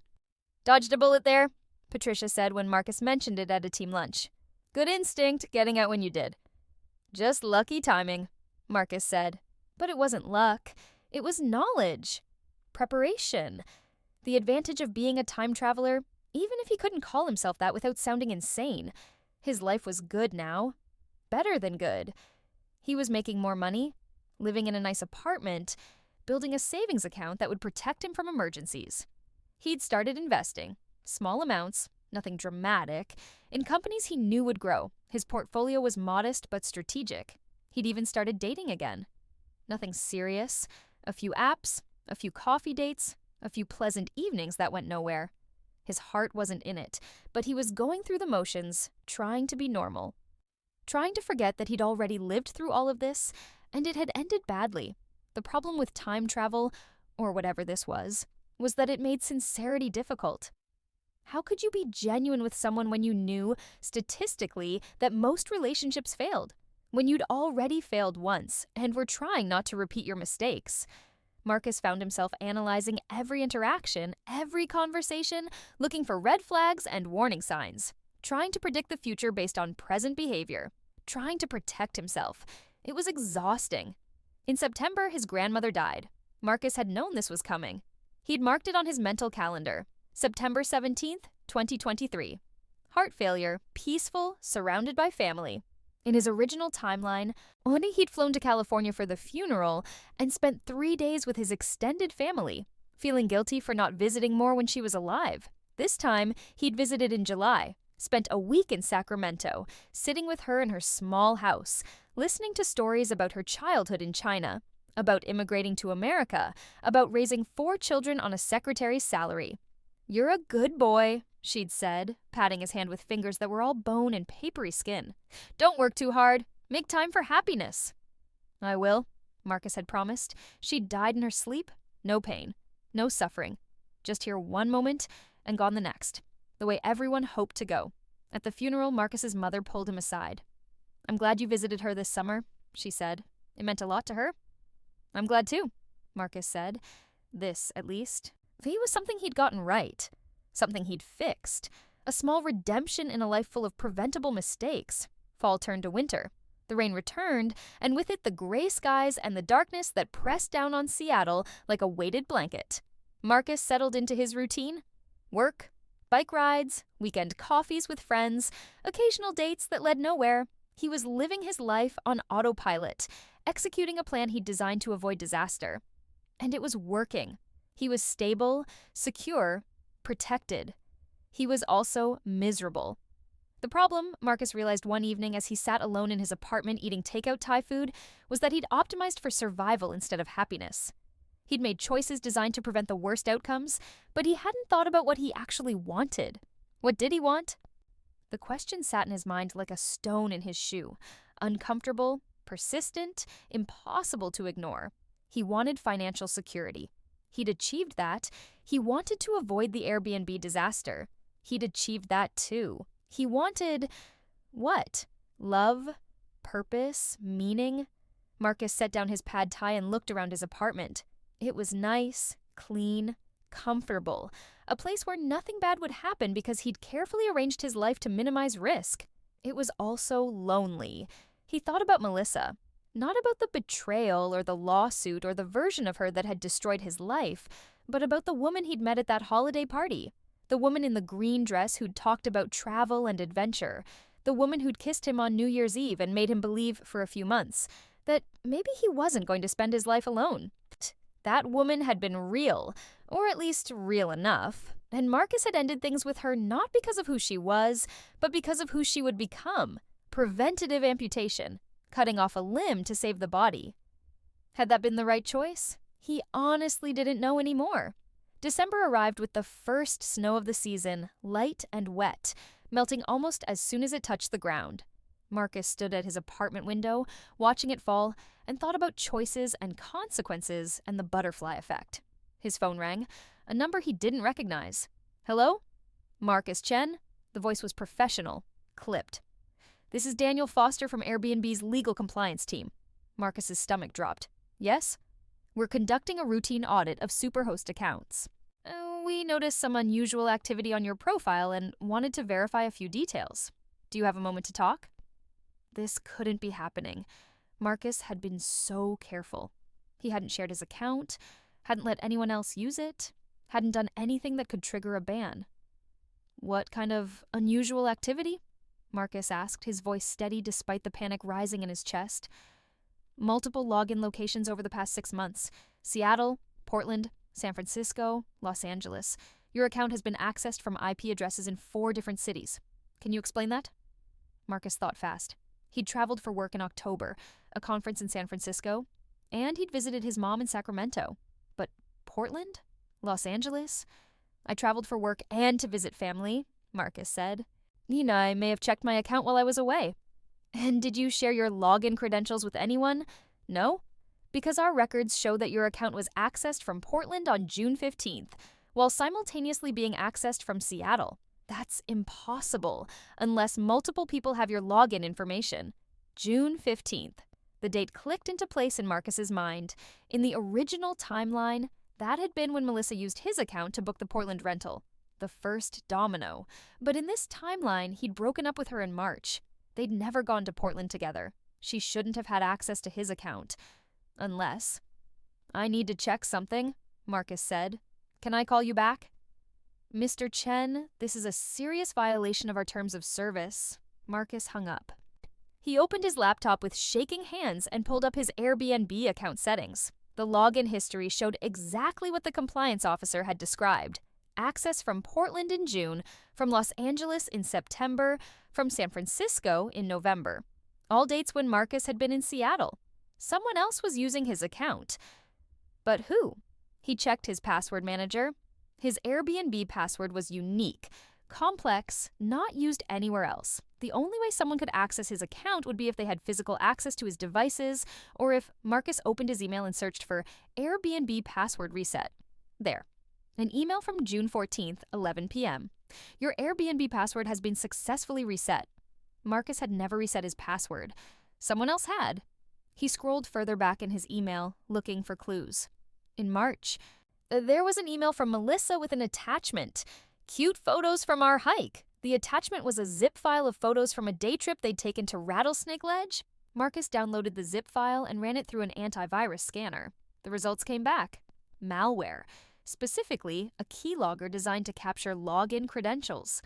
"Dodged a bullet there," Patricia said when Marcus mentioned it at a team lunch. "Good instinct, getting out when you did." "Just lucky timing," Marcus said. But it wasn't luck. It was knowledge. Preparation. The advantage of being a time traveler, even if he couldn't call himself that without sounding insane. His life was good now. Better than good. He was making more money, living in a nice apartment, building a savings account that would protect him from emergencies. He'd started investing, small amounts, nothing dramatic, in companies he knew would grow. His portfolio was modest but strategic. He'd even started dating again. Nothing serious. A few apps, a few coffee dates, a few pleasant evenings that went nowhere. His heart wasn't in it, but he was going through the motions, trying to be normal. Trying to forget that he'd already lived through all of this, and it had ended badly. The problem with time travel, or whatever this was that it made sincerity difficult. How could you be genuine with someone when you knew, statistically, that most relationships failed? When you'd already failed once, and were trying not to repeat your mistakes? Marcus found himself analyzing every interaction, every conversation, looking for red flags and warning signs, trying to predict the future based on present behavior, trying to protect himself. It was exhausting. In September, his grandmother died. Marcus had known this was coming. He'd marked it on his mental calendar. September 17th, 2023. Heart failure, peaceful, surrounded by family. In his original timeline, only he'd flown to California for the funeral and spent 3 days with his extended family, feeling guilty for not visiting more when she was alive. This time, he'd visited in July, spent a week in Sacramento, sitting with her in her small house, listening to stories about her childhood in China, about immigrating to America, about raising 4 children on a secretary's salary. "You're a good boy," she'd said, patting his hand with fingers that were all bone and papery skin. "Don't work too hard. Make time for happiness." "I will," Marcus had promised. She'd died in her sleep. No pain. No suffering. Just here one moment and gone the next. The way everyone hoped to go. At the funeral, Marcus's mother pulled him aside. "I'm glad you visited her this summer," she said. "It meant a lot to her." "I'm glad too," Marcus said. This, at least. V was something he'd gotten right. Something he'd fixed. A small redemption in a life full of preventable mistakes. Fall turned to winter. The rain returned, and with it the gray skies and the darkness that pressed down on Seattle like a weighted blanket. Marcus settled into his routine. Work, bike rides, weekend coffees with friends, occasional dates that led nowhere. He was living his life on autopilot, executing a plan he'd designed to avoid disaster. And it was working. He was stable, secure, protected. He was also miserable. The problem, Marcus realized one evening as he sat alone in his apartment eating takeout Thai food, was that he'd optimized for survival instead of happiness. He'd made choices designed to prevent the worst outcomes, but he hadn't thought about what he actually wanted. What did he want? The question sat in his mind like a stone in his shoe. Uncomfortable, persistent, impossible to ignore. He wanted financial security. He'd achieved that. He wanted to avoid the Airbnb disaster. He'd achieved that too. He wanted, what? Love? Purpose? Meaning? Marcus set down his pad thai and looked around his apartment. It was nice, clean, comfortable. A place where nothing bad would happen because he'd carefully arranged his life to minimize risk. It was also lonely. He thought about Melissa. Not about the betrayal or the lawsuit or the version of her that had destroyed his life, but about the woman he'd met at that holiday party. The woman in the green dress who'd talked about travel and adventure. The woman who'd kissed him on New Year's Eve and made him believe for a few months that maybe he wasn't going to spend his life alone. That woman had been real, or at least real enough, and Marcus had ended things with her not because of who she was, but because of who she would become. Preventative amputation. Cutting off a limb to save the body. Had that been the right choice? He honestly didn't know anymore. December arrived with the first snow of the season, light and wet, melting almost as soon as it touched the ground. Marcus stood at his apartment window, watching it fall, and thought about choices and consequences and the butterfly effect. His phone rang, a number he didn't recognize. "Hello? Marcus Chen?" The voice was professional, clipped. "This is Daniel Foster from Airbnb's legal compliance team." Marcus's stomach dropped. "Yes? We're conducting a routine audit of Superhost accounts. We noticed some unusual activity on your profile and wanted to verify a few details. Do you have a moment to talk?" This couldn't be happening. Marcus had been so careful. He hadn't shared his account, hadn't let anyone else use it, hadn't done anything that could trigger a ban. "What kind of unusual activity?" Marcus asked, his voice steady despite the panic rising in his chest. "Multiple login locations over the past 6 months. Seattle, Portland, San Francisco, Los Angeles. Your account has been accessed from IP addresses in 4 different cities. Can you explain that?" Marcus thought fast. He'd traveled for work in October, a conference in San Francisco, and he'd visited his mom in Sacramento. But Portland? Los Angeles? "I traveled for work and to visit family," Marcus said. "Nina, I may have checked my account while I was away." "And did you share your login credentials with anyone?" "No, because our records show that your account was accessed from Portland on June 15th, while simultaneously being accessed from Seattle. That's impossible, unless multiple people have your login information." June 15th. The date clicked into place in Marcus's mind. In the original timeline, that had been when Melissa used his account to book the Portland rental. The first domino. But in this timeline, he'd broken up with her in March. They'd never gone to Portland together. She shouldn't have had access to his account. Unless. "I need to check something," Marcus said. "Can I call you back?" "Mr. Chen, this is a serious violation of our terms of service." Marcus hung up. He opened his laptop with shaking hands and pulled up his Airbnb account settings. The login history showed exactly what the compliance officer had described. Access from Portland in June, from Los Angeles in September, from San Francisco in November. All dates when Marcus had been in Seattle. Someone else was using his account. But who? He checked his password manager. His Airbnb password was unique, Complex, not used anywhere else. The only way someone could access his account would be if they had physical access to his devices, or if Marcus opened his email and searched for AirBnB password reset. There. An email from June 14th, 11 p.m. Your Airbnb password has been successfully reset. Marcus had never reset his password. Someone else had. He scrolled further back in his email, looking for clues. In March, there was an email from Melissa with an attachment. Cute photos from our hike. The attachment was a zip file of photos from a day trip they'd taken to Rattlesnake Ledge. Marcus downloaded the zip file and ran it through an antivirus scanner. The results came back. Malware. Specifically, a keylogger designed to capture login credentials.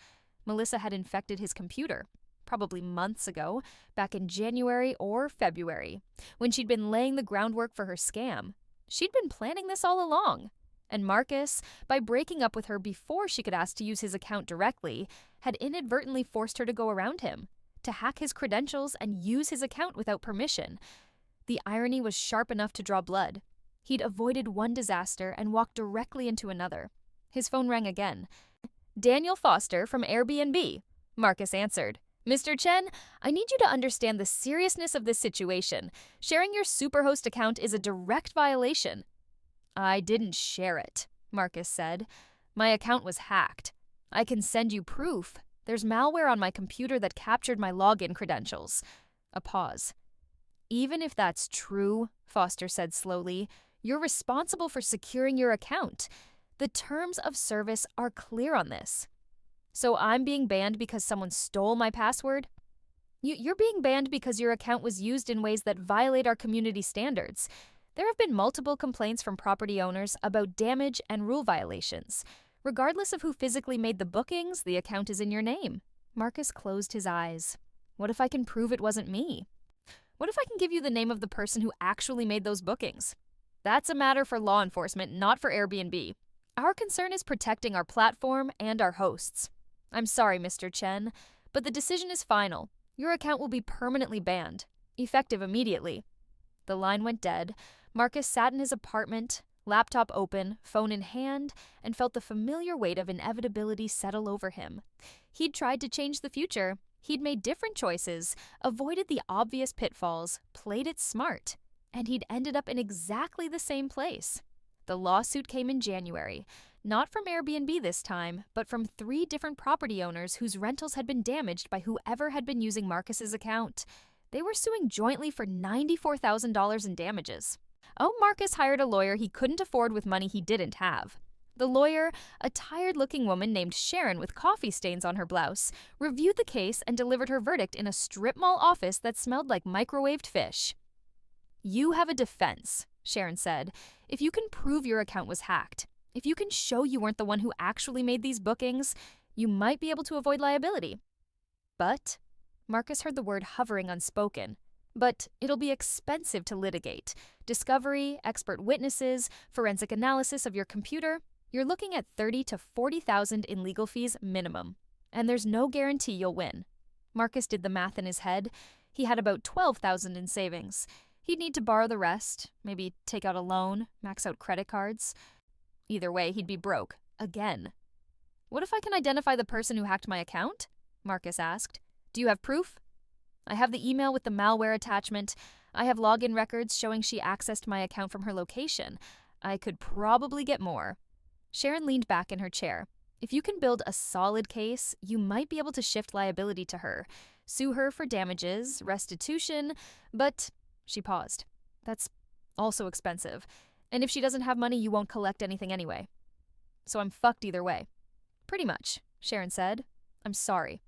Melissa had infected his computer, probably months ago, back in January or February, when she'd been laying the groundwork for her scam. She'd been planning this all along. And Marcus, by breaking up with her before she could ask to use his account directly, had inadvertently forced her to go around him, to hack his credentials and use his account without permission. The irony was sharp enough to draw blood. He'd avoided one disaster and walked directly into another. His phone rang again. Daniel Foster from Airbnb. Marcus answered. Mr. Chen, I need you to understand the seriousness of this situation. Sharing your Superhost account is a direct violation. I didn't share it, Marcus said. My account was hacked. I can send you proof. There's malware on my computer that captured my login credentials. A pause. Even if that's true, Foster said slowly, you're responsible for securing your account. The terms of service are clear on this. So I'm being banned because someone stole my password? You're being banned because your account was used in ways that violate our community standards. There have been multiple complaints from property owners about damage and rule violations. Regardless of who physically made the bookings, the account is in your name. Marcus closed his eyes. What if I can prove it wasn't me? What if I can give you the name of the person who actually made those bookings? That's a matter for law enforcement, not for Airbnb. Our concern is protecting our platform and our hosts. I'm sorry, Mr. Chen, but the decision is final. Your account will be permanently banned, effective immediately. The line went dead. Marcus sat in his apartment, laptop open, phone in hand, and felt the familiar weight of inevitability settle over him. He'd tried to change the future. He'd made different choices, avoided the obvious pitfalls, played it smart, and he'd ended up in exactly the same place. The lawsuit came in January, not from Airbnb this time, but from 3 different property owners whose rentals had been damaged by whoever had been using Marcus's account. They were suing jointly for $94,000 in damages. Oh, Marcus hired a lawyer he couldn't afford with money he didn't have. The lawyer, a tired-looking woman named Sharon with coffee stains on her blouse, reviewed the case and delivered her verdict in a strip mall office that smelled like microwaved fish. You have a defense, Sharon said, if you can prove your account was hacked. If you can show you weren't the one who actually made these bookings, you might be able to avoid liability. But, Marcus heard the word hovering unspoken, but it'll be expensive to litigate. Discovery, expert witnesses, forensic analysis of your computer. You're looking at $30,000 to $40,000 in legal fees minimum. And there's no guarantee you'll win. Marcus did the math in his head. He had about $12,000 in savings. He'd need to borrow the rest, maybe take out a loan, max out credit cards. Either way, he'd be broke. Again. What if I can identify the person who hacked my account? Marcus asked. Do you have proof? I have the email with the malware attachment. I have login records showing she accessed my account from her location. I could probably get more. Sharon leaned back in her chair. If you can build a solid case, you might be able to shift liability to her, sue her for damages, restitution, but... She paused. That's also expensive. And if she doesn't have money, you won't collect anything anyway. So I'm fucked either way. Pretty much, Sharon said. I'm sorry.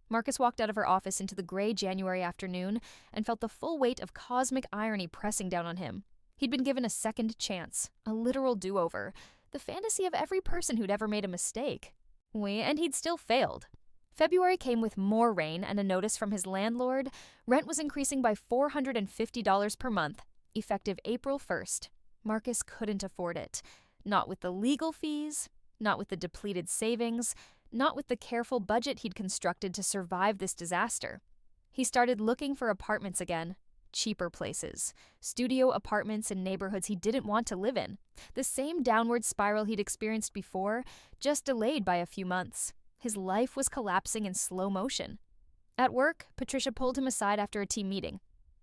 Marcus walked out of her office into the gray January afternoon and felt the full weight of cosmic irony pressing down on him. He'd been given a second chance, a literal do-over, the fantasy of every person who'd ever made a mistake. And he'd still failed. February came with more rain and a notice from his landlord. Rent was increasing by $450 per month, effective April 1st. Marcus couldn't afford it. Not with the legal fees, not with the depleted savings, not with the careful budget he'd constructed to survive this disaster. He started looking for apartments again, cheaper places, studio apartments in neighborhoods he didn't want to live in. The same downward spiral he'd experienced before, just delayed by a few months. His life was collapsing in slow motion. At work, Patricia pulled him aside after a team meeting.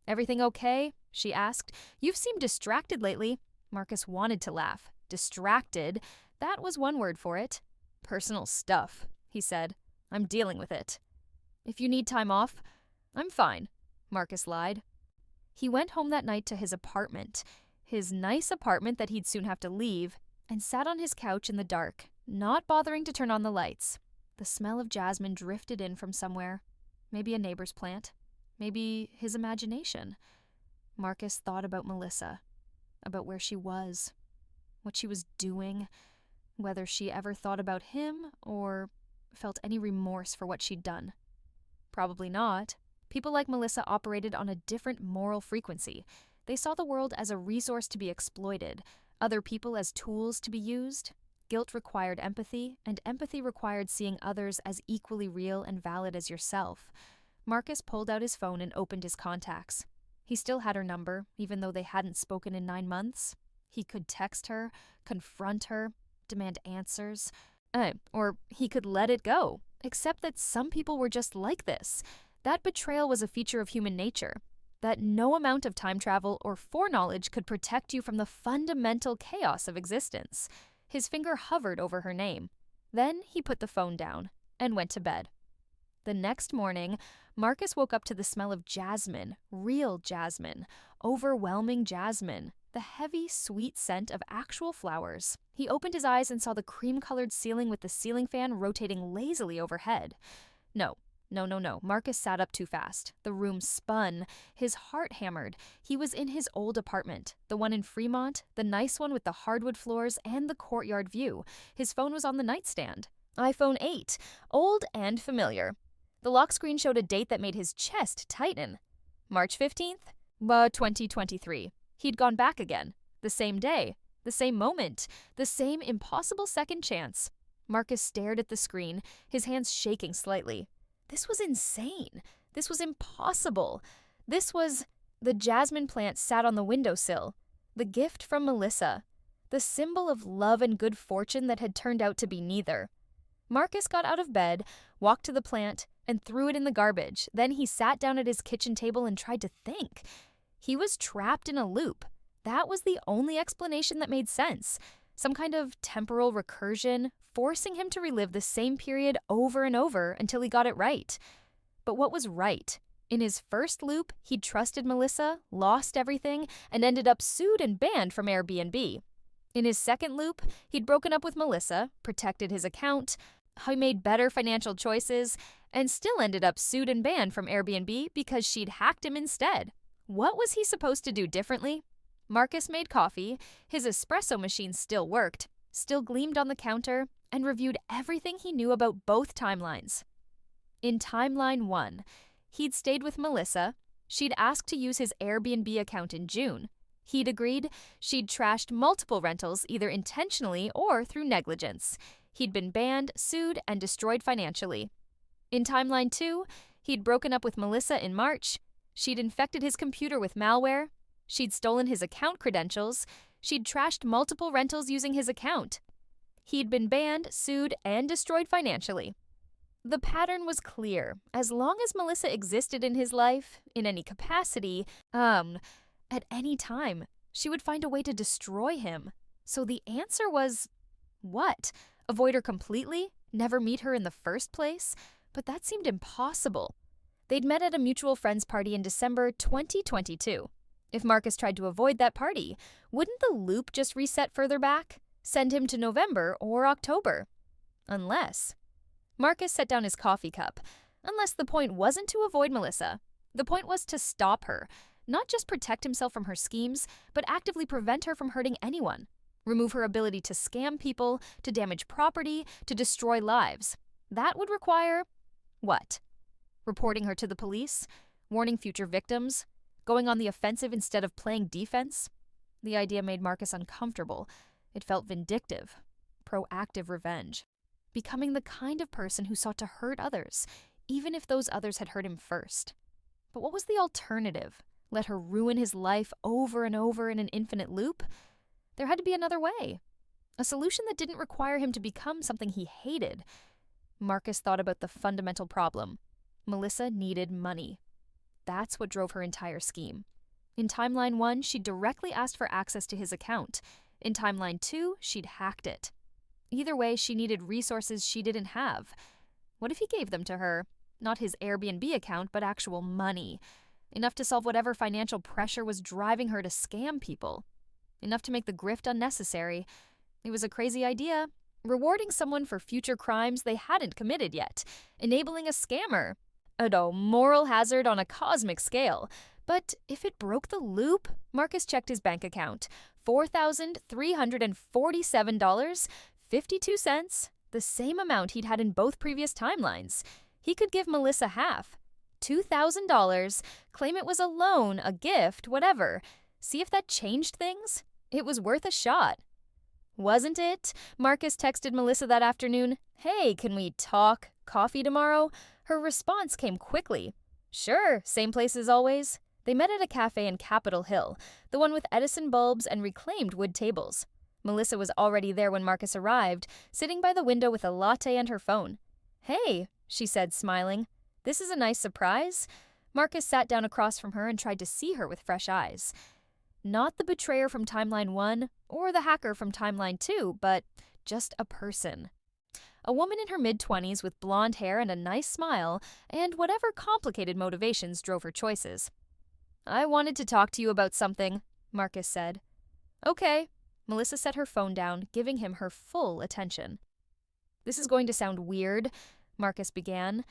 "Everything okay?" she asked. "You've seemed distracted lately." Marcus wanted to laugh. Distracted? That was one word for it. "Personal stuff," he said. "I'm dealing with it." "If you need time off, I'm fine," Marcus lied. He went home that night to his apartment, his nice apartment that he'd soon have to leave, and sat on his couch in the dark, not bothering to turn on the lights. The smell of jasmine drifted in from somewhere. Maybe a neighbor's plant. Maybe his imagination. Marcus thought about Melissa, about where she was, what she was doing, whether she ever thought about him or felt any remorse for what she'd done. Probably not. People like Melissa operated on a different moral frequency. They saw the world as a resource to be exploited, other people as tools to be used. Guilt required empathy, and empathy required seeing others as equally real and valid as yourself. Marcus pulled out his phone and opened his contacts. He still had her number, even though they hadn't spoken in 9 months. He could text her, confront her, demand answers. Or he could let it go, except that some people were just like this. That betrayal was a feature of human nature. That no amount of time travel or foreknowledge could protect you from the fundamental chaos of existence. His finger hovered over her name. Then he put the phone down and went to bed. The next morning, Marcus woke up to the smell of jasmine, real jasmine, overwhelming jasmine, the heavy, sweet scent of actual flowers. He opened his eyes and saw the cream-colored ceiling with the ceiling fan rotating lazily overhead. No. Marcus sat up too fast. The room spun. His heart hammered. He was in his old apartment, the one in Fremont, the nice one with the hardwood floors and the courtyard view. His phone was on the nightstand. iPhone 8, old and familiar. The lock screen showed a date that made his chest tighten. March 15th? 2023. He'd gone back again. The same day. The same moment. The same impossible second chance. Marcus stared at the screen, his hands shaking slightly. This was insane. This was impossible. The jasmine plant sat on the windowsill. The gift from Melissa. The symbol of love and good fortune that had turned out to be neither. Marcus got out of bed, walked to the plant, and threw it in the garbage. Then he sat down at his kitchen table and tried to think. He was trapped in a loop. That was the only explanation that made sense. Some kind of temporal recursion, forcing him to relive the same period over and over until he got it right. But what was right? In his first loop, he'd trusted Melissa, lost everything, and ended up sued and banned from Airbnb. In his second loop, he'd broken up with Melissa, protected his account, he made better financial choices, and still ended up sued and banned from Airbnb because she'd hacked him instead. What was he supposed to do differently? Marcus made coffee, his espresso machine still worked, still gleamed on the counter, and reviewed everything he knew about both timelines. In timeline 1, he'd stayed with Melissa. She'd asked to use his Airbnb account in June. He'd agreed. She'd trashed multiple rentals either intentionally or through negligence. He'd been banned, sued, and destroyed financially. In timeline 2, he'd broken up with Melissa in March. She'd infected his computer with malware. She'd stolen his account credentials. She'd trashed multiple rentals using his account. He'd been banned, sued, and destroyed financially. The pattern was clear. As long as Melissa existed in his life, in any capacity, at any time, she would find a way to destroy him. So the answer was, what? Avoid her completely? Never meet her in the first place? But that seemed impossible. They'd met at a mutual friends party in December 2022. If Marcus tried to avoid that party, wouldn't the loop just reset further back? Send him to November or October? Unless. Marcus set down his coffee cup. Unless the point wasn't to avoid Melissa. The point was to stop her. Not just protect himself from her schemes, but actively prevent her from hurting anyone. Remove her ability to scam people, to damage property, to destroy lives. That would require... what? Reporting her to the police? Warning future victims? Going on the offensive instead of playing defense? The idea made Marcus uncomfortable. It felt vindictive. Proactive revenge. Becoming the kind of person who sought to hurt others, even if those others had hurt him first. But what was the alternative? Let her ruin his life over and over in an infinite loop? There had to be another way. A solution that didn't require him to become something he hated. Marcus thought about the fundamental problem. Melissa needed money. That's what drove her entire scheme. In Timeline 1, she directly asked for access to his account. In Timeline 2, she'd hacked it. Either way, she needed resources she didn't have. What if he gave them to her? Not his Airbnb account, but actual money. Enough to solve whatever financial pressure was driving her to scam people. Enough to make the grift unnecessary. It was a crazy idea. Rewarding someone for future crimes they hadn't committed yet. Enabling a scammer. A moral hazard on a cosmic scale. But if it broke the loop, Marcus checked his bank account. $4,347.52, the same amount he'd had in both previous timelines. He could give Melissa half. $2,000, claim it was a loan, a gift, whatever. See if that changed things? It was worth a shot. Wasn't it? Marcus texted Melissa that afternoon, "Hey, can we talk? Coffee tomorrow?" Her response came quickly. "Sure, same place as always." They met at a cafe in Capitol Hill, the one with Edison bulbs and reclaimed wood tables. Melissa was already there when Marcus arrived, sitting by the window with a latte and her phone. "Hey," she said, smiling. "This is a nice surprise." Marcus sat down across from her and tried to see her with fresh eyes. Not the betrayer from Timeline 1 or the hacker from Timeline 2, but just a person. A woman in her mid-20s with blonde hair and a nice smile, and whatever complicated motivations drove her choices. "I wanted to talk to you about something," Marcus said. "Okay." Melissa set her phone down, giving him her full attention. "This is going to sound weird," Marcus began,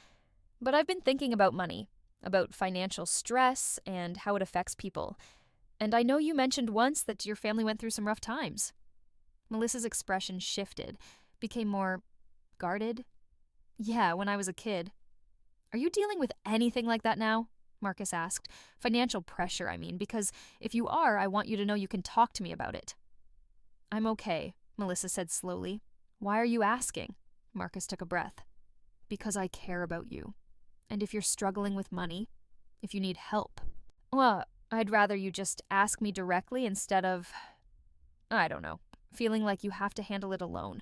"but I've been thinking about money, about financial stress and how it affects people. And I know you mentioned once that your family went through some rough times." Melissa's expression shifted, became more guarded. "Yeah, when I was a kid." "Are you dealing with anything like that now?" Marcus asked. "Financial pressure, I mean, because if you are, I want you to know you can talk to me about it." "I'm okay," Melissa said slowly. "Why are you asking?" Marcus took a breath. "Because I care about you. And if you're struggling with money, if you need help, well, I'd rather you just ask me directly instead of, I don't know, feeling like you have to handle it alone."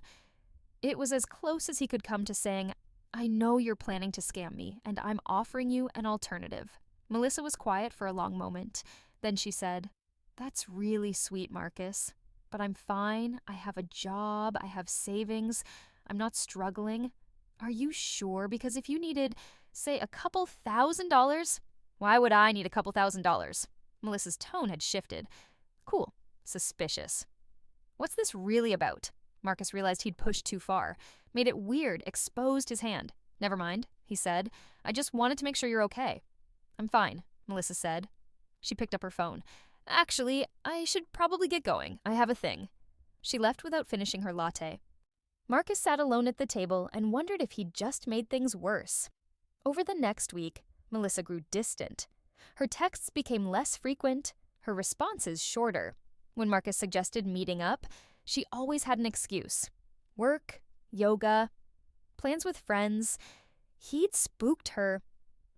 It was as close as he could come to saying, "I know you're planning to scam me, and I'm offering you an alternative." Melissa was quiet for a long moment. Then she said, "That's really sweet, Marcus. But I'm fine. I have a job. I have savings. I'm not struggling. Are you sure? Because if you needed, say, a couple $1,000s, why would I need a couple $1,000s?" Melissa's tone had shifted. Cool. Suspicious. "What's this really about?" Marcus realized he'd pushed too far. Made it weird, exposed his hand. "Never mind," he said. "I just wanted to make sure you're okay." "I'm fine," Melissa said. She picked up her phone. "Actually, I should probably get going. I have a thing." She left without finishing her latte. Marcus sat alone at the table and wondered if he'd just made things worse. Over the next week, Melissa grew distant. Her texts became less frequent, her responses shorter. When Marcus suggested meeting up, she always had an excuse. Work, yoga, plans with friends. He'd spooked her.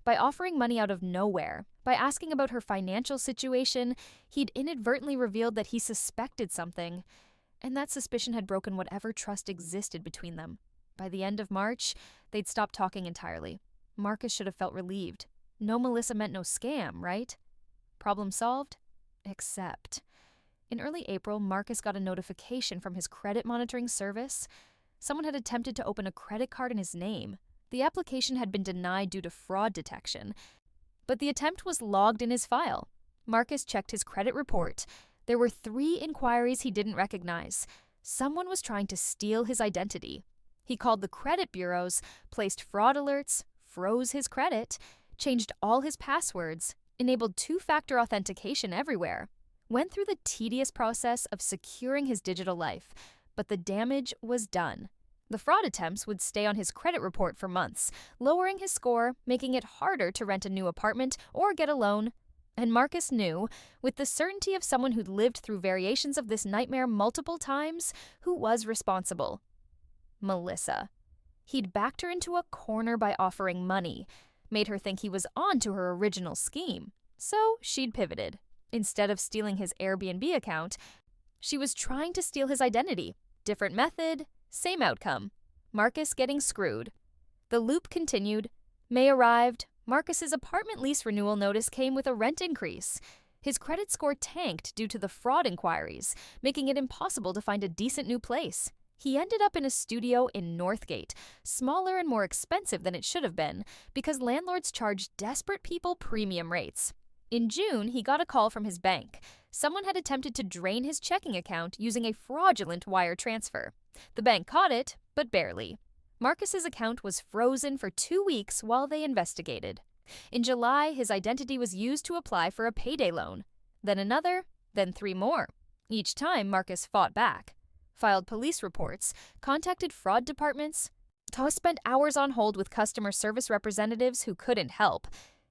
By offering money out of nowhere, by asking about her financial situation, he'd inadvertently revealed that he suspected something. And that suspicion had broken whatever trust existed between them. By the end of March, they'd stopped talking entirely. Marcus should have felt relieved. No Melissa meant no scam, right? Problem solved? Except. In early April, Marcus got a notification from his credit monitoring service. Someone had attempted to open a credit card in his name. The application had been denied due to fraud detection, but the attempt was logged in his file. Marcus checked his credit report. There were 3 inquiries he didn't recognize. Someone was trying to steal his identity. He called the credit bureaus, placed fraud alerts, froze his credit, changed all his passwords, enabled 2-factor authentication everywhere. Went through the tedious process of securing his digital life, but the damage was done. The fraud attempts would stay on his credit report for months, lowering his score, making it harder to rent a new apartment or get a loan. And Marcus knew, with the certainty of someone who'd lived through variations of this nightmare multiple times, who was responsible. Melissa. He'd backed her into a corner by offering money, made her think he was on to her original scheme. So she'd pivoted. Instead of stealing his Airbnb account, she was trying to steal his identity. Different method, same outcome. Marcus getting screwed. The loop continued. May arrived. Marcus's apartment lease renewal notice came with a rent increase. His credit score tanked due to the fraud inquiries, making it impossible to find a decent new place. He ended up in a studio in Northgate, smaller and more expensive than it should have been, because landlords charge desperate people premium rates. In June, he got a call from his bank. Someone had attempted to drain his checking account using a fraudulent wire transfer. The bank caught it, but barely. Marcus's account was frozen for 2 weeks while they investigated. In July, his identity was used to apply for a payday loan. Then another, then 3 more. Each time, Marcus fought back, filed police reports, contacted fraud departments, spent hours on hold with customer service representatives who couldn't help.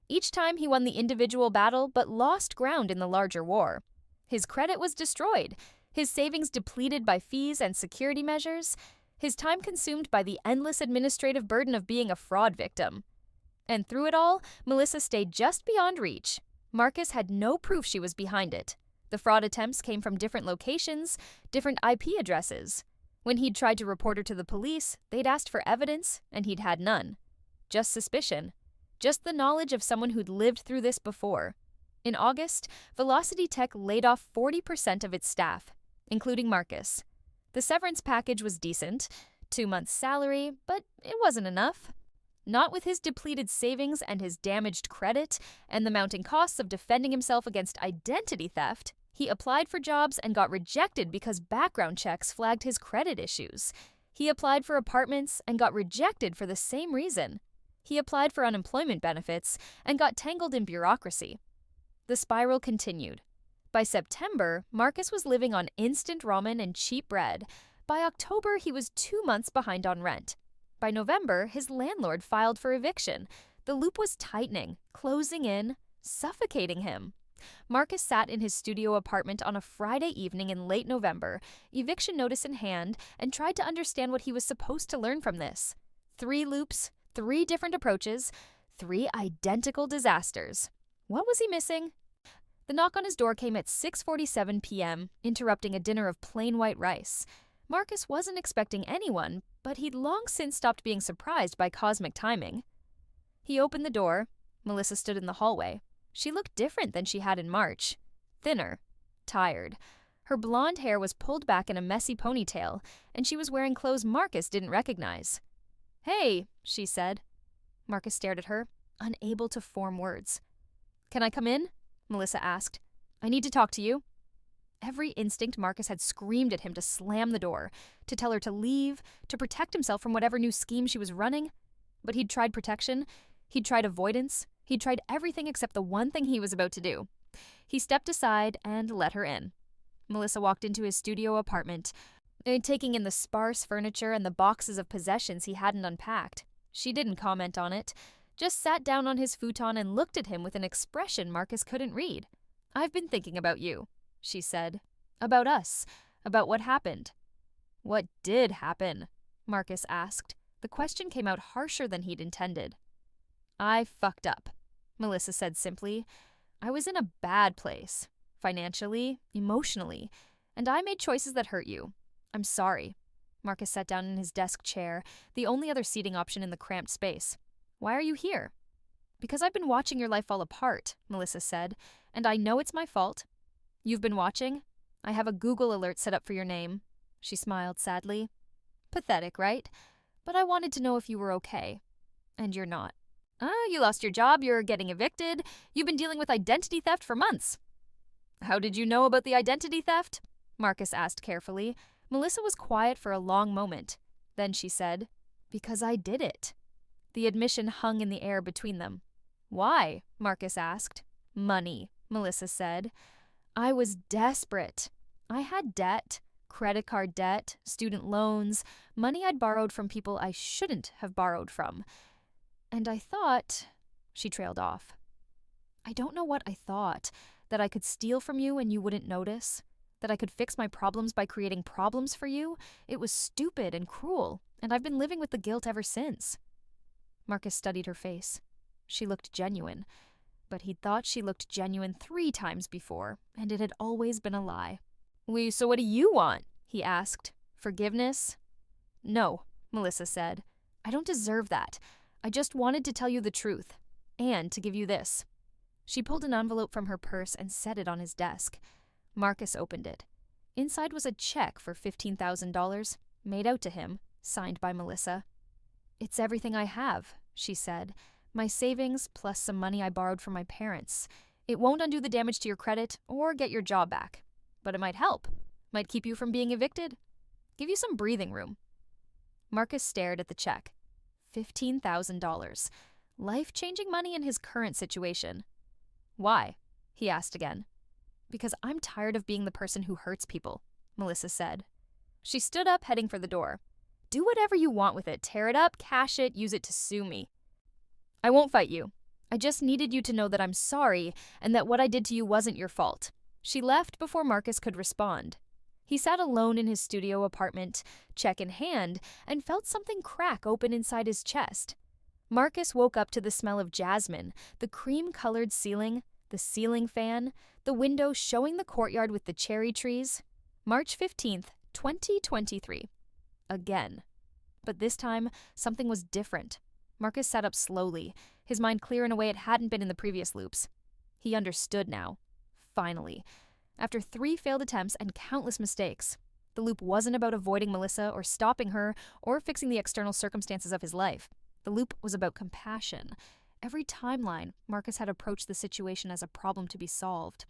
Each time he won the individual battle but lost ground in the larger war. His credit was destroyed, his savings depleted by fees and security measures, his time consumed by the endless administrative burden of being a fraud victim. And through it all, Melissa stayed just beyond reach. Marcus had no proof she was behind it. The fraud attempts came from different locations, different IP addresses. When he'd tried to report her to the police, they'd asked for evidence, and he'd had none. Just suspicion. Just the knowledge of someone who'd lived through this before. In August, Velocity Tech laid off 40% of its staff, including Marcus. The severance package was decent, 2 months' salary, but it wasn't enough. Not with his depleted savings and his damaged credit, and the mounting costs of defending himself against identity theft. He applied for jobs and got rejected because background checks flagged his credit issues. He applied for apartments and got rejected for the same reason. He applied for unemployment benefits and got tangled in bureaucracy. The spiral continued. By September, Marcus was living on instant ramen and cheap bread. By October, he was 2 months behind on rent. By November, his landlord filed for eviction. The loop was tightening, closing in, suffocating him. Marcus sat in his studio apartment on a Friday evening in late November, eviction notice in hand, and tried to understand what he was supposed to learn from this. 3 loops, 3 different approaches, 3 identical disasters. What was he missing? The knock on his door came at 6:47 p.m., interrupting a dinner of plain white rice. Marcus wasn't expecting anyone, but he'd long since stopped being surprised by cosmic timing. He opened the door. Melissa stood in the hallway. She looked different than she had in March. Thinner. Tired. Her blonde hair was pulled back in a messy ponytail, and she was wearing clothes Marcus didn't recognize. "Hey," she said. Marcus stared at her, unable to form words. "Can I come in?" Melissa asked. "I need to talk to you." Every instinct Marcus had screamed at him to slam the door, to tell her to leave, to protect himself from whatever new scheme she was running. But he'd tried protection, he'd tried avoidance, he'd tried everything except the one thing he was about to do. He stepped aside and let her in. Melissa walked into his studio apartment, taking in the sparse furniture and the boxes of possessions he hadn't unpacked. She didn't comment on it, just sat down on his futon and looked at him with an expression Marcus couldn't read. "I've been thinking about you," she said. "About us. About what happened." "What did happen?" Marcus asked. The question came out harsher than he'd intended. "I fucked up," Melissa said simply. "I was in a bad place. Financially, emotionally. And I made choices that hurt you. I'm sorry." Marcus sat down in his desk chair, the only other seating option in the cramped space. "Why are you here?" "Because I've been watching your life fall apart," Melissa said. "And I know it's my fault." "You've been watching? I have a Google alert set up for your name." She smiled sadly. "Pathetic, right? But I wanted to know if you were okay. And you're not. You lost your job, you're getting evicted, you've been dealing with identity theft for months." "How did you know about the identity theft?" Marcus asked carefully. Melissa was quiet for a long moment. Then she said, "Because I did it." The admission hung in the air between them. "Why?" Marcus asked. "Money," Melissa said. "I was desperate. I had debt, credit card debt, student loans, money I'd borrowed from people I shouldn't have borrowed from. And I thought," she trailed off. "I don't know what I thought, that I could steal from you and you wouldn't notice, that I could fix my problems by creating problems for you. It was stupid and cruel, and I've been living with the guilt ever since." Marcus studied her face. She looked genuine, but he'd thought she looked genuine 3 times before, and it had always been a lie. So what do you want?" he asked. "Forgiveness?" "No," Melissa said. I don't deserve that. I just wanted to tell you the truth. And to give you this." She pulled an envelope from her purse and set it on his desk. Marcus opened it. Inside was a check for $15,000, made out to him, signed by Melissa. "It's everything I have," she said. "My savings plus some money I borrowed from my parents. It won't undo the damage to your credit or get your job back. But it might help. Might keep you from being evicted. Give you some breathing room." Marcus stared at the check. $15,000. Life-changing money in his current situation. "Why?" he asked again. "Because I'm tired of being the person who hurts people," Melissa said. She stood up, heading for the door. "Do whatever you want with it. Tear it up, cash it, use it to sue me. I won't fight you. I just needed you to know that I'm sorry and that what I did to you wasn't your fault." She left before Marcus could respond. He sat alone in his studio apartment, check in hand, and felt something crack open inside his chest. Marcus woke up to the smell of jasmine, the cream-colored ceiling, the ceiling fan, the window showing the courtyard with the cherry trees. March 15th, 2023. Again. But this time, something was different. Marcus sat up slowly, his mind clear in a way it hadn't been in the previous loops. He understood now. Finally. After 3 failed attempts and countless mistakes. The loop wasn't about avoiding Melissa or stopping her or fixing the external circumstances of his life. The loop was about compassion. Every timeline, Marcus had approached the situation as a problem to be solved.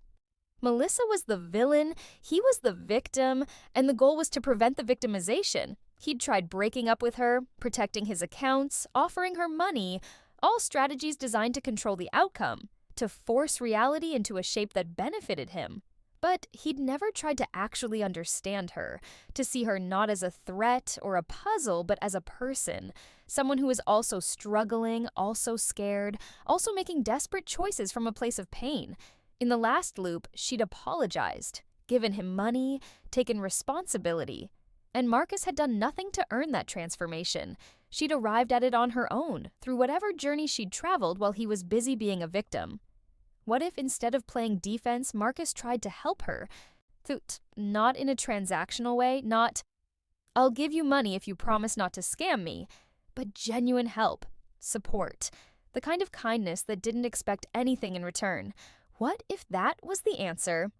Melissa was the villain, he was the victim, and the goal was to prevent the victimization. He'd tried breaking up with her, protecting his accounts, offering her money, all strategies designed to control the outcome, to force reality into a shape that benefited him. But he'd never tried to actually understand her, to see her not as a threat or a puzzle, but as a person, someone who is also struggling, also scared, also making desperate choices from a place of pain. In the last loop, she'd apologized, given him money, taken responsibility. And Marcus had done nothing to earn that transformation. She'd arrived at it on her own, through whatever journey she'd traveled while he was busy being a victim. What if instead of playing defense, Marcus tried to help her? Not in a transactional way, not, "I'll give you money if you promise not to scam me," but genuine help, support, the kind of kindness that didn't expect anything in return. What if that was the answer?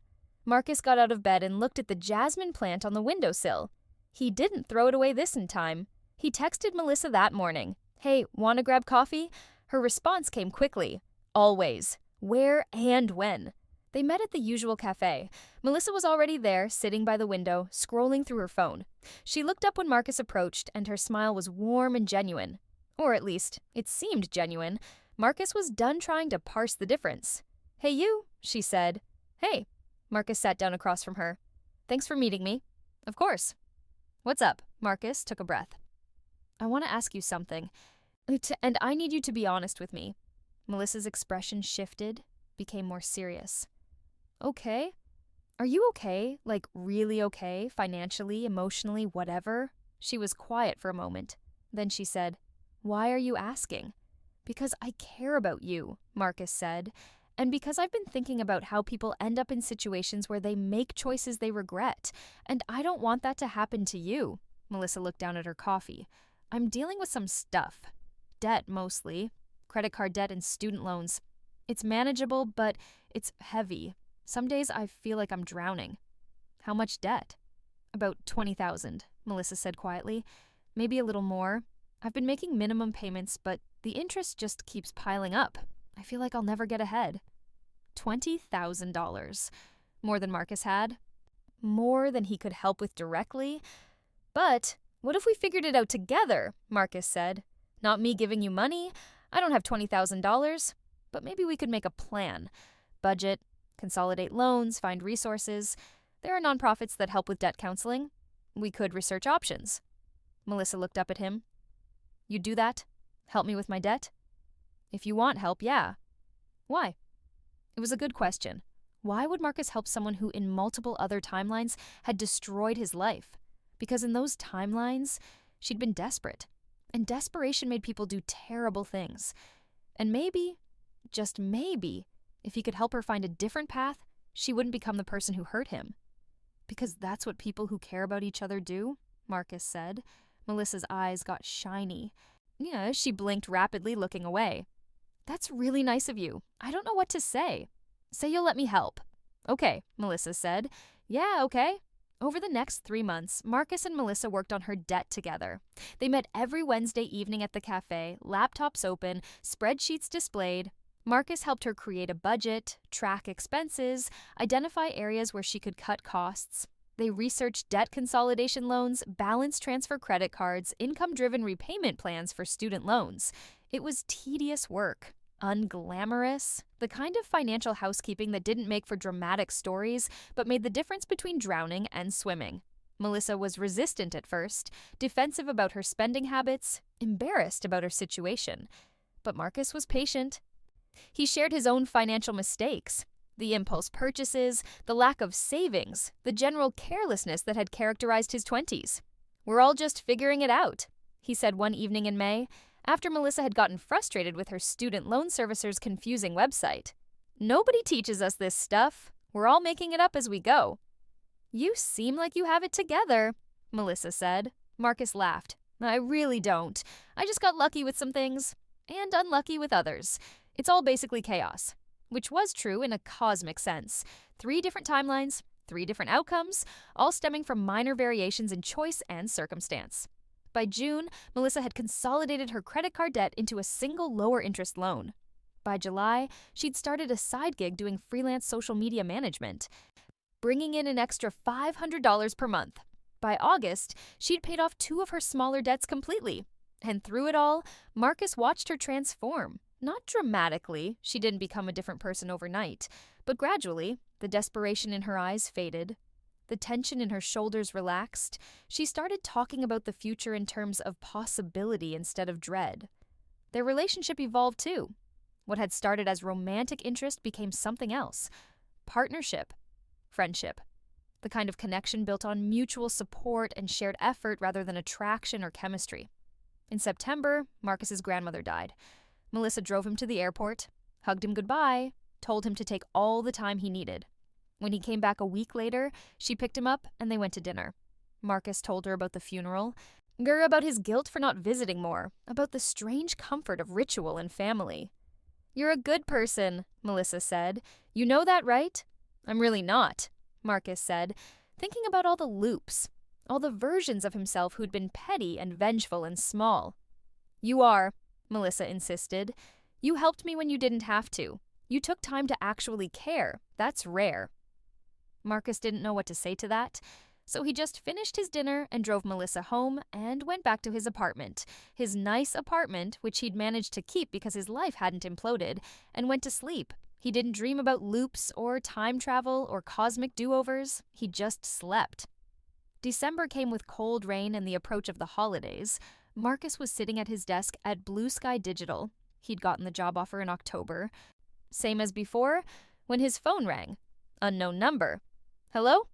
Marcus got out of bed and looked at the jasmine plant on the windowsill. He didn't throw it away this time. He texted Melissa that morning. "Hey, wanna grab coffee?" Her response came quickly. Always. Where and when? They met at the usual cafe. Melissa was already there, sitting by the window, scrolling through her phone. She looked up when Marcus approached, and her smile was warm and genuine. Or at least, it seemed genuine. Marcus was done trying to parse the difference. "Hey you," she said. "Hey." Marcus sat down across from her. "Thanks for meeting me." "Of course." "What's up?" Marcus took a breath. "I want to ask you something, and I need you to be honest with me." Melissa's expression shifted, became more serious. "Okay. Are you okay? Like really okay? Financially, emotionally, whatever?" She was quiet for a moment. Then she said, "Why are you asking?" "Because I care about you," Marcus said, "and because I've been thinking about how people end up in situations where they make choices they regret, and I don't want that to happen to you." Melissa looked down at her coffee. "I'm dealing with some stuff. Debt, mostly. Credit card debt and student loans. It's manageable, but it's heavy. Some days I feel like I'm drowning." "How much debt?" "About $20,000, Melissa said quietly. "Maybe a little more. I've been making minimum payments, but the interest just keeps piling up. I feel like I'll never get ahead." $20,000. More than Marcus had. More than he could help with directly. "But what if we figured it out together?" Marcus said. "Not me giving you money. I don't have $20,000, but maybe we could make a plan. Budget, consolidate loans, find resources. There are nonprofits that help with debt counseling. We could research options." Melissa looked up at him. "You do that? Help me with my debt?" "If you want help, yeah." "Why?" It was a good question. Why would Marcus help someone who in multiple other timelines had destroyed his life? Because in those timelines, she'd been desperate. And desperation made people do terrible things. And maybe, just maybe, if he could help her find a different path, she wouldn't become the person who hurt him. "Because that's what people who care about each other do," Marcus said. Melissa's eyes got shiny. Yeah, she blinked rapidly, looking away. That's really nice of you. I don't know what to say. Say you'll let me help. Okay, Melissa said. Yeah, okay. Over the next 3 months, Marcus and Melissa worked on her debt together. They met every Wednesday evening at the cafe, laptops open, spreadsheets displayed. Marcus helped her create a budget, track expenses, identify areas where she could cut costs. They researched debt consolidation loans, balance transfer credit cards, income-driven repayment plans for student loans. It was tedious work. Unglamorous, the kind of financial housekeeping that didn't make for dramatic stories, but made the difference between drowning and swimming. Melissa was resistant at first, defensive about her spending habits, embarrassed about her situation. But Marcus was patient. He shared his own financial mistakes, the impulse purchases, the lack of savings, the general carelessness that had characterized his 20s. We're all just figuring it out, he said one evening in May, after Melissa had gotten frustrated with her student loan servicer's confusing website. Nobody teaches us this stuff. We're all making it up as we go. You seem like you have it together, Melissa said. Marcus laughed. I really don't. I just got lucky with some things, and unlucky with others. It's all basically chaos. Which was true in a cosmic sense. 3 different timelines, 3 different outcomes, all stemming from minor variations in choice and circumstance. By June, Melissa had consolidated her credit card debt into a single lower interest loan. By July, she'd started a side gig doing freelance social media management, bringing in an extra $500 per month. By August, she'd paid off 2 of her smaller debts completely. And through it all, Marcus watched her transform. Not dramatically, she didn't become a different person overnight, but gradually, the desperation in her eyes faded. The tension in her shoulders relaxed. She started talking about the future in terms of possibility instead of dread. Their relationship evolved too. What had started as romantic interest became something else. Partnership. Friendship. The kind of connection built on mutual support and shared effort rather than attraction or chemistry. In September, Marcus's grandmother died. Melissa drove him to the airport, hugged him goodbye, told him to take all the time he needed. When he came back a week later, she picked him up and they went to dinner. Marcus told her about the funeral, about his guilt for not visiting more, about the strange comfort of ritual and family. You're a good person, Melissa said. You know that, right? I'm really not, Marcus said, thinking about all the loops, all the versions of himself who'd been petty and vengeful and small. You are, Melissa insisted. You helped me when you didn't have to. You took time to actually care. That's rare. Marcus didn't know what to say to that, so he just finished his dinner and drove Melissa home and went back to his apartment, his nice apartment, which he'd managed to keep because his life hadn't imploded, and went to sleep. He didn't dream about loops or time travel or cosmic do-overs. He just slept. December came with cold rain and the approach of the holidays. Marcus was sitting at his desk at Blue Sky Digital. He'd gotten the job offer in October. Same as before, when his phone rang. Unknown number. Hello?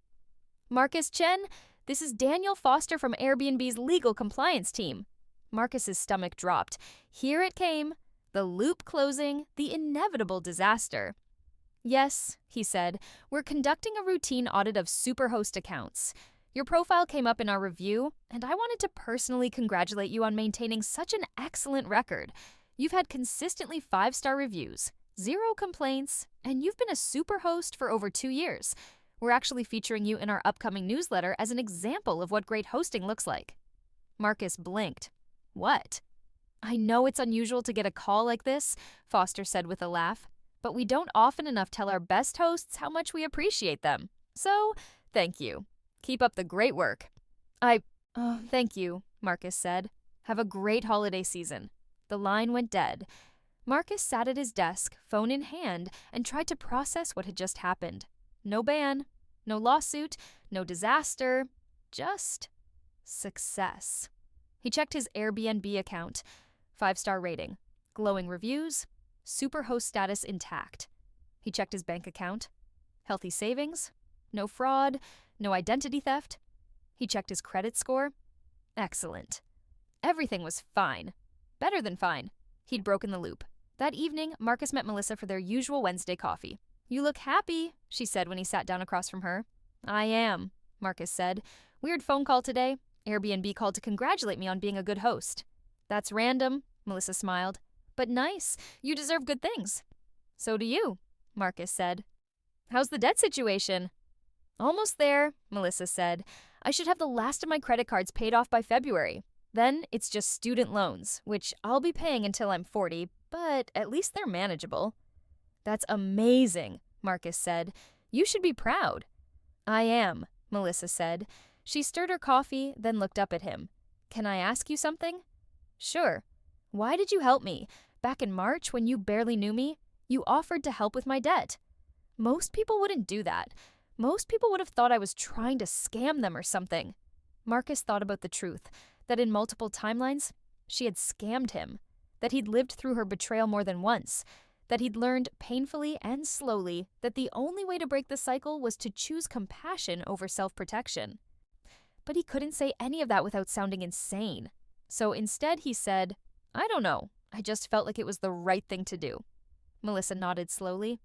Marcus Chen, this is Daniel Foster from AirBnB's legal compliance team. Marcus's stomach dropped. Here it came. The loop closing, the inevitable disaster. Yes, he said, we're conducting a routine audit of Superhost accounts. Your profile came up in our review, and I wanted to personally congratulate you on maintaining such an excellent record. You've had consistently 5-star reviews, 0 complaints, and you've been a Superhost for over 2 years. We're actually featuring you in our upcoming newsletter as an example of what great hosting looks like. Marcus blinked. What? I know it's unusual to get a call like this, Foster said with a laugh, but we don't often enough tell our best hosts how much we appreciate them. So, thank you. Keep up the great work. Thank you, Marcus said. Have a great holiday season. The line went dead. Marcus sat at his desk, phone in hand, and tried to process what had just happened. No ban, no lawsuit, no disaster, just success. He checked his Airbnb account. 5-star rating, glowing reviews, Superhost status intact. He checked his bank account. Healthy savings, no fraud, no identity theft. He checked his credit score. Excellent. Everything was fine. Better than fine. He'd broken the loop. That evening, Marcus met Melissa for their usual Wednesday coffee. You look happy, she said when he sat down across from her. I am, Marcus said. Weird phone call today. Airbnb called to congratulate me on being a good host. That's random, Melissa smiled. But nice. You deserve good things. So do you, Marcus said. How's the debt situation? Almost there, Melissa said. I should have the last of my credit cards paid off by February. Then it's just student loans, which I'll be paying until I'm 40, but at least they're manageable. That's amazing, Marcus said. You should be proud. I am, Melissa said. She stirred her coffee, then looked up at him. Can I ask you something? Sure. Why did you help me? Back in March, when you barely knew me, you offered to help with my debt. Most people wouldn't do that. Most people would have thought I was trying to scam them or something. Marcus thought about the truth, that in multiple timelines, she had scammed him, that he'd lived through her betrayal more than once, that he'd learned painfully and slowly that the only way to break the cycle was to choose compassion over self-protection. But he couldn't say any of that without sounding insane. So instead he said, I don't know, I just felt like it was the right thing to do. Melissa nodded slowly.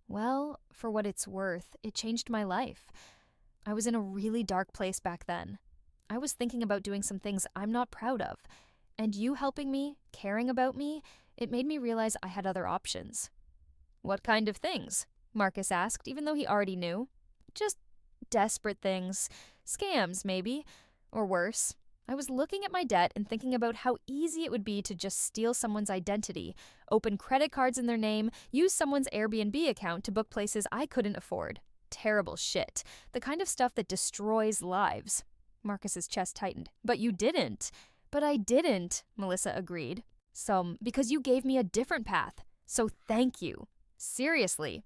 Well, for what it's worth, it changed my life. I was in a really dark place back then. I was thinking about doing some things I'm not proud of. And you helping me, caring about me, it made me realize I had other options. What kind of things? Marcus asked, even though he already knew. Just desperate things. Scams, maybe. Or worse. I was looking at my debt and thinking about how easy it would be to just steal someone's identity, open credit cards in their name, use someone's Airbnb account to book places I couldn't afford. Terrible shit. The kind of stuff that destroys lives. Marcus's chest tightened. But you didn't. But I didn't, Melissa agreed. Because you gave me a different path. So thank you. Seriously.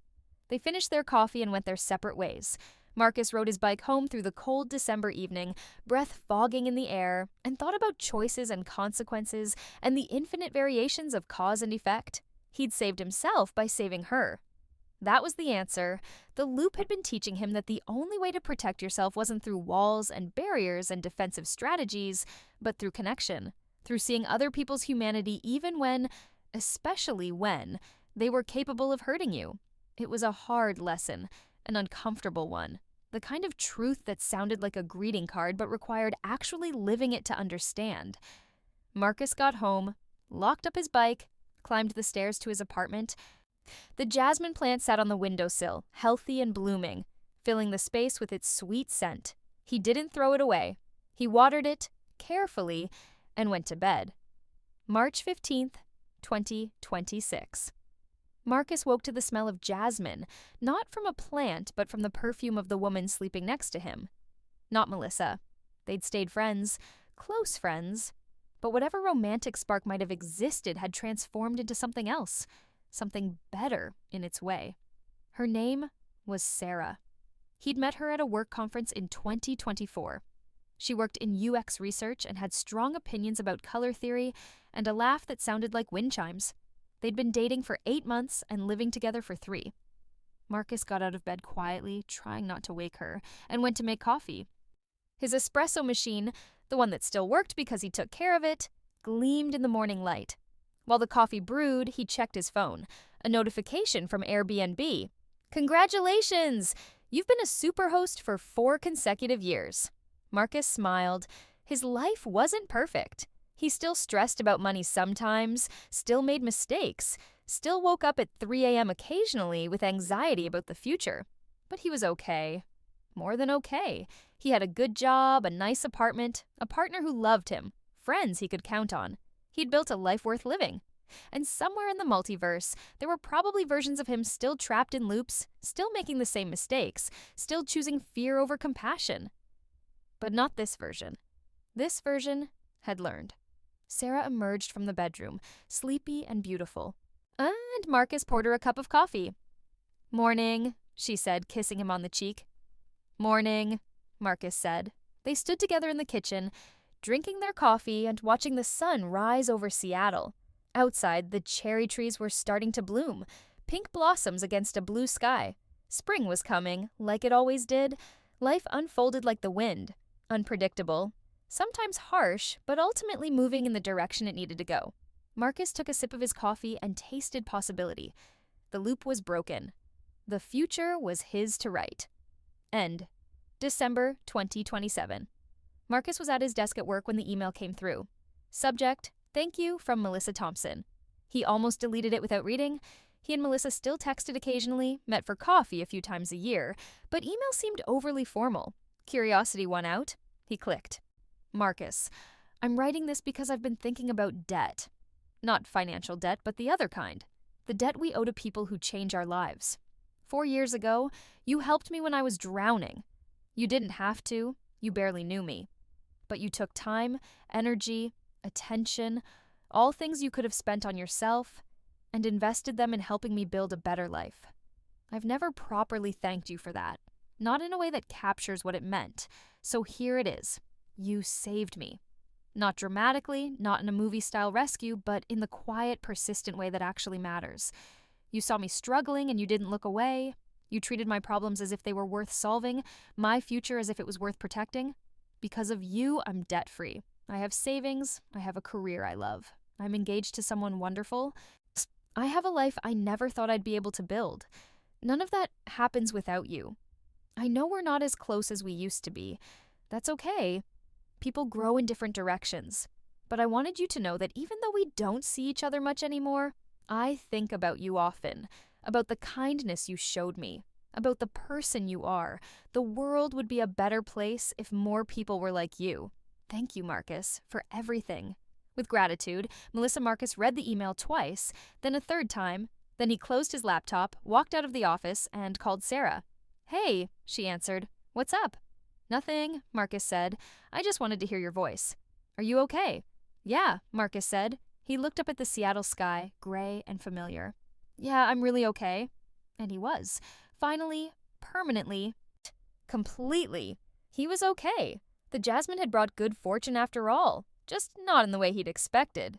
They finished their coffee and went their separate ways. Marcus rode his bike home through the cold December evening, breath fogging in the air, and thought about choices and consequences and the infinite variations of cause and effect. He'd saved himself by saving her. That was the answer. The loop had been teaching him that the only way to protect yourself wasn't through walls and barriers and defensive strategies, but through connection, through seeing other people's humanity even when, especially when, they were capable of hurting you. It was a hard lesson, an uncomfortable one, the kind of truth that sounded like a greeting card but required actually living it to understand. Marcus got home, locked up his bike, climbed the stairs to his apartment. The jasmine plant sat on the windowsill, healthy and blooming, filling the space with its sweet scent. He didn't throw it away. He watered it, carefully, and went to bed. March 15th, 2026. Marcus woke to the smell of jasmine, not from a plant, but from the perfume of the woman sleeping next to him. Not Melissa. They'd stayed friends, close friends, but whatever romantic spark might have existed had transformed into something else, something better in its way. Her name was Sarah. He'd met her at a work conference in 2024. She worked in UX research and had strong opinions about color theory and a laugh that sounded like wind chimes. They'd been dating for 8 months and living together for 3. Marcus got out of bed quietly, trying not to wake her, and went to make coffee. His espresso machine, the one that still worked because he took care of it, gleamed in the morning light. While the coffee brewed, he checked his phone. A notification from Airbnb. Congratulations! You've been a superhost for 4 consecutive years. Marcus smiled. His life wasn't perfect. He still stressed about money sometimes, still made mistakes, still woke up at 3 a.m. occasionally with anxiety about the future. But he was okay. More than okay. He had a good job, a nice apartment, a partner who loved him, friends he could count on. He'd built a life worth living. And somewhere in the multiverse, there were probably versions of him still trapped in loops, still making the same mistakes, still choosing fear over compassion. But not this version. This version had learned. Sarah emerged from the bedroom, sleepy and beautiful. And Marcus poured her a cup of coffee. Morning, she said, kissing him on the cheek. Morning, Marcus said. They stood together in the kitchen, drinking their coffee and watching the sun rise over Seattle. Outside, the cherry trees were starting to bloom, pink blossoms against a blue sky. Spring was coming, like it always did. Life unfolded like the wind, unpredictable, sometimes harsh, but ultimately moving in the direction it needed to go. Marcus took a sip of his coffee and tasted possibility. The loop was broken. The future was his to write. End. December 2027. Marcus was at his desk at work when the email came through. Subject, Thank you from Melissa Thompson. He almost deleted it without reading. He and Melissa still texted occasionally, met for coffee a few times a year, but email seemed overly formal. Curiosity won out. He clicked. Marcus, I'm writing this because I've been thinking about debt. Not financial debt, but the other kind. The debt we owe to people who change our lives. 4 years ago, you helped me when I was drowning. You didn't have to. You barely knew me. But you took time, energy, attention, all things you could have spent on yourself, and invested them in helping me build a better life. I've never properly thanked you for that, not in a way that captures what it meant. So here it is. You saved me. Not dramatically, not in a movie-style rescue, but in the quiet, persistent way that actually matters. You saw me struggling and you didn't look away. You treated my problems as if they were worth solving, my future as if it was worth protecting. Because of you, I'm debt-free. I have savings. I have a career I love. I'm engaged to someone wonderful. I have a life I never thought I'd be able to build. None of that happens without you. I know we're not as close as we used to be. That's okay. People grow in different directions. But I wanted you to know that even though we don't see each other much anymore, I think about you often, about the kindness you showed me, about the person you are. The world would be a better place if more people were like you. Thank you, Marcus, for everything. With gratitude, Melissa Marcus read the email twice, then a third time. Then he closed his laptop, walked out of the office, and called Sarah. Hey, she answered. What's up? Nothing, Marcus said. I just wanted to hear your voice. Are you okay? Yeah, Marcus said. He looked up at the Seattle sky, gray and familiar. Yeah, I'm really okay. And he was. Finally, permanently, completely. He was okay. The jasmine had brought good fortune after all, just not in the way he'd expected.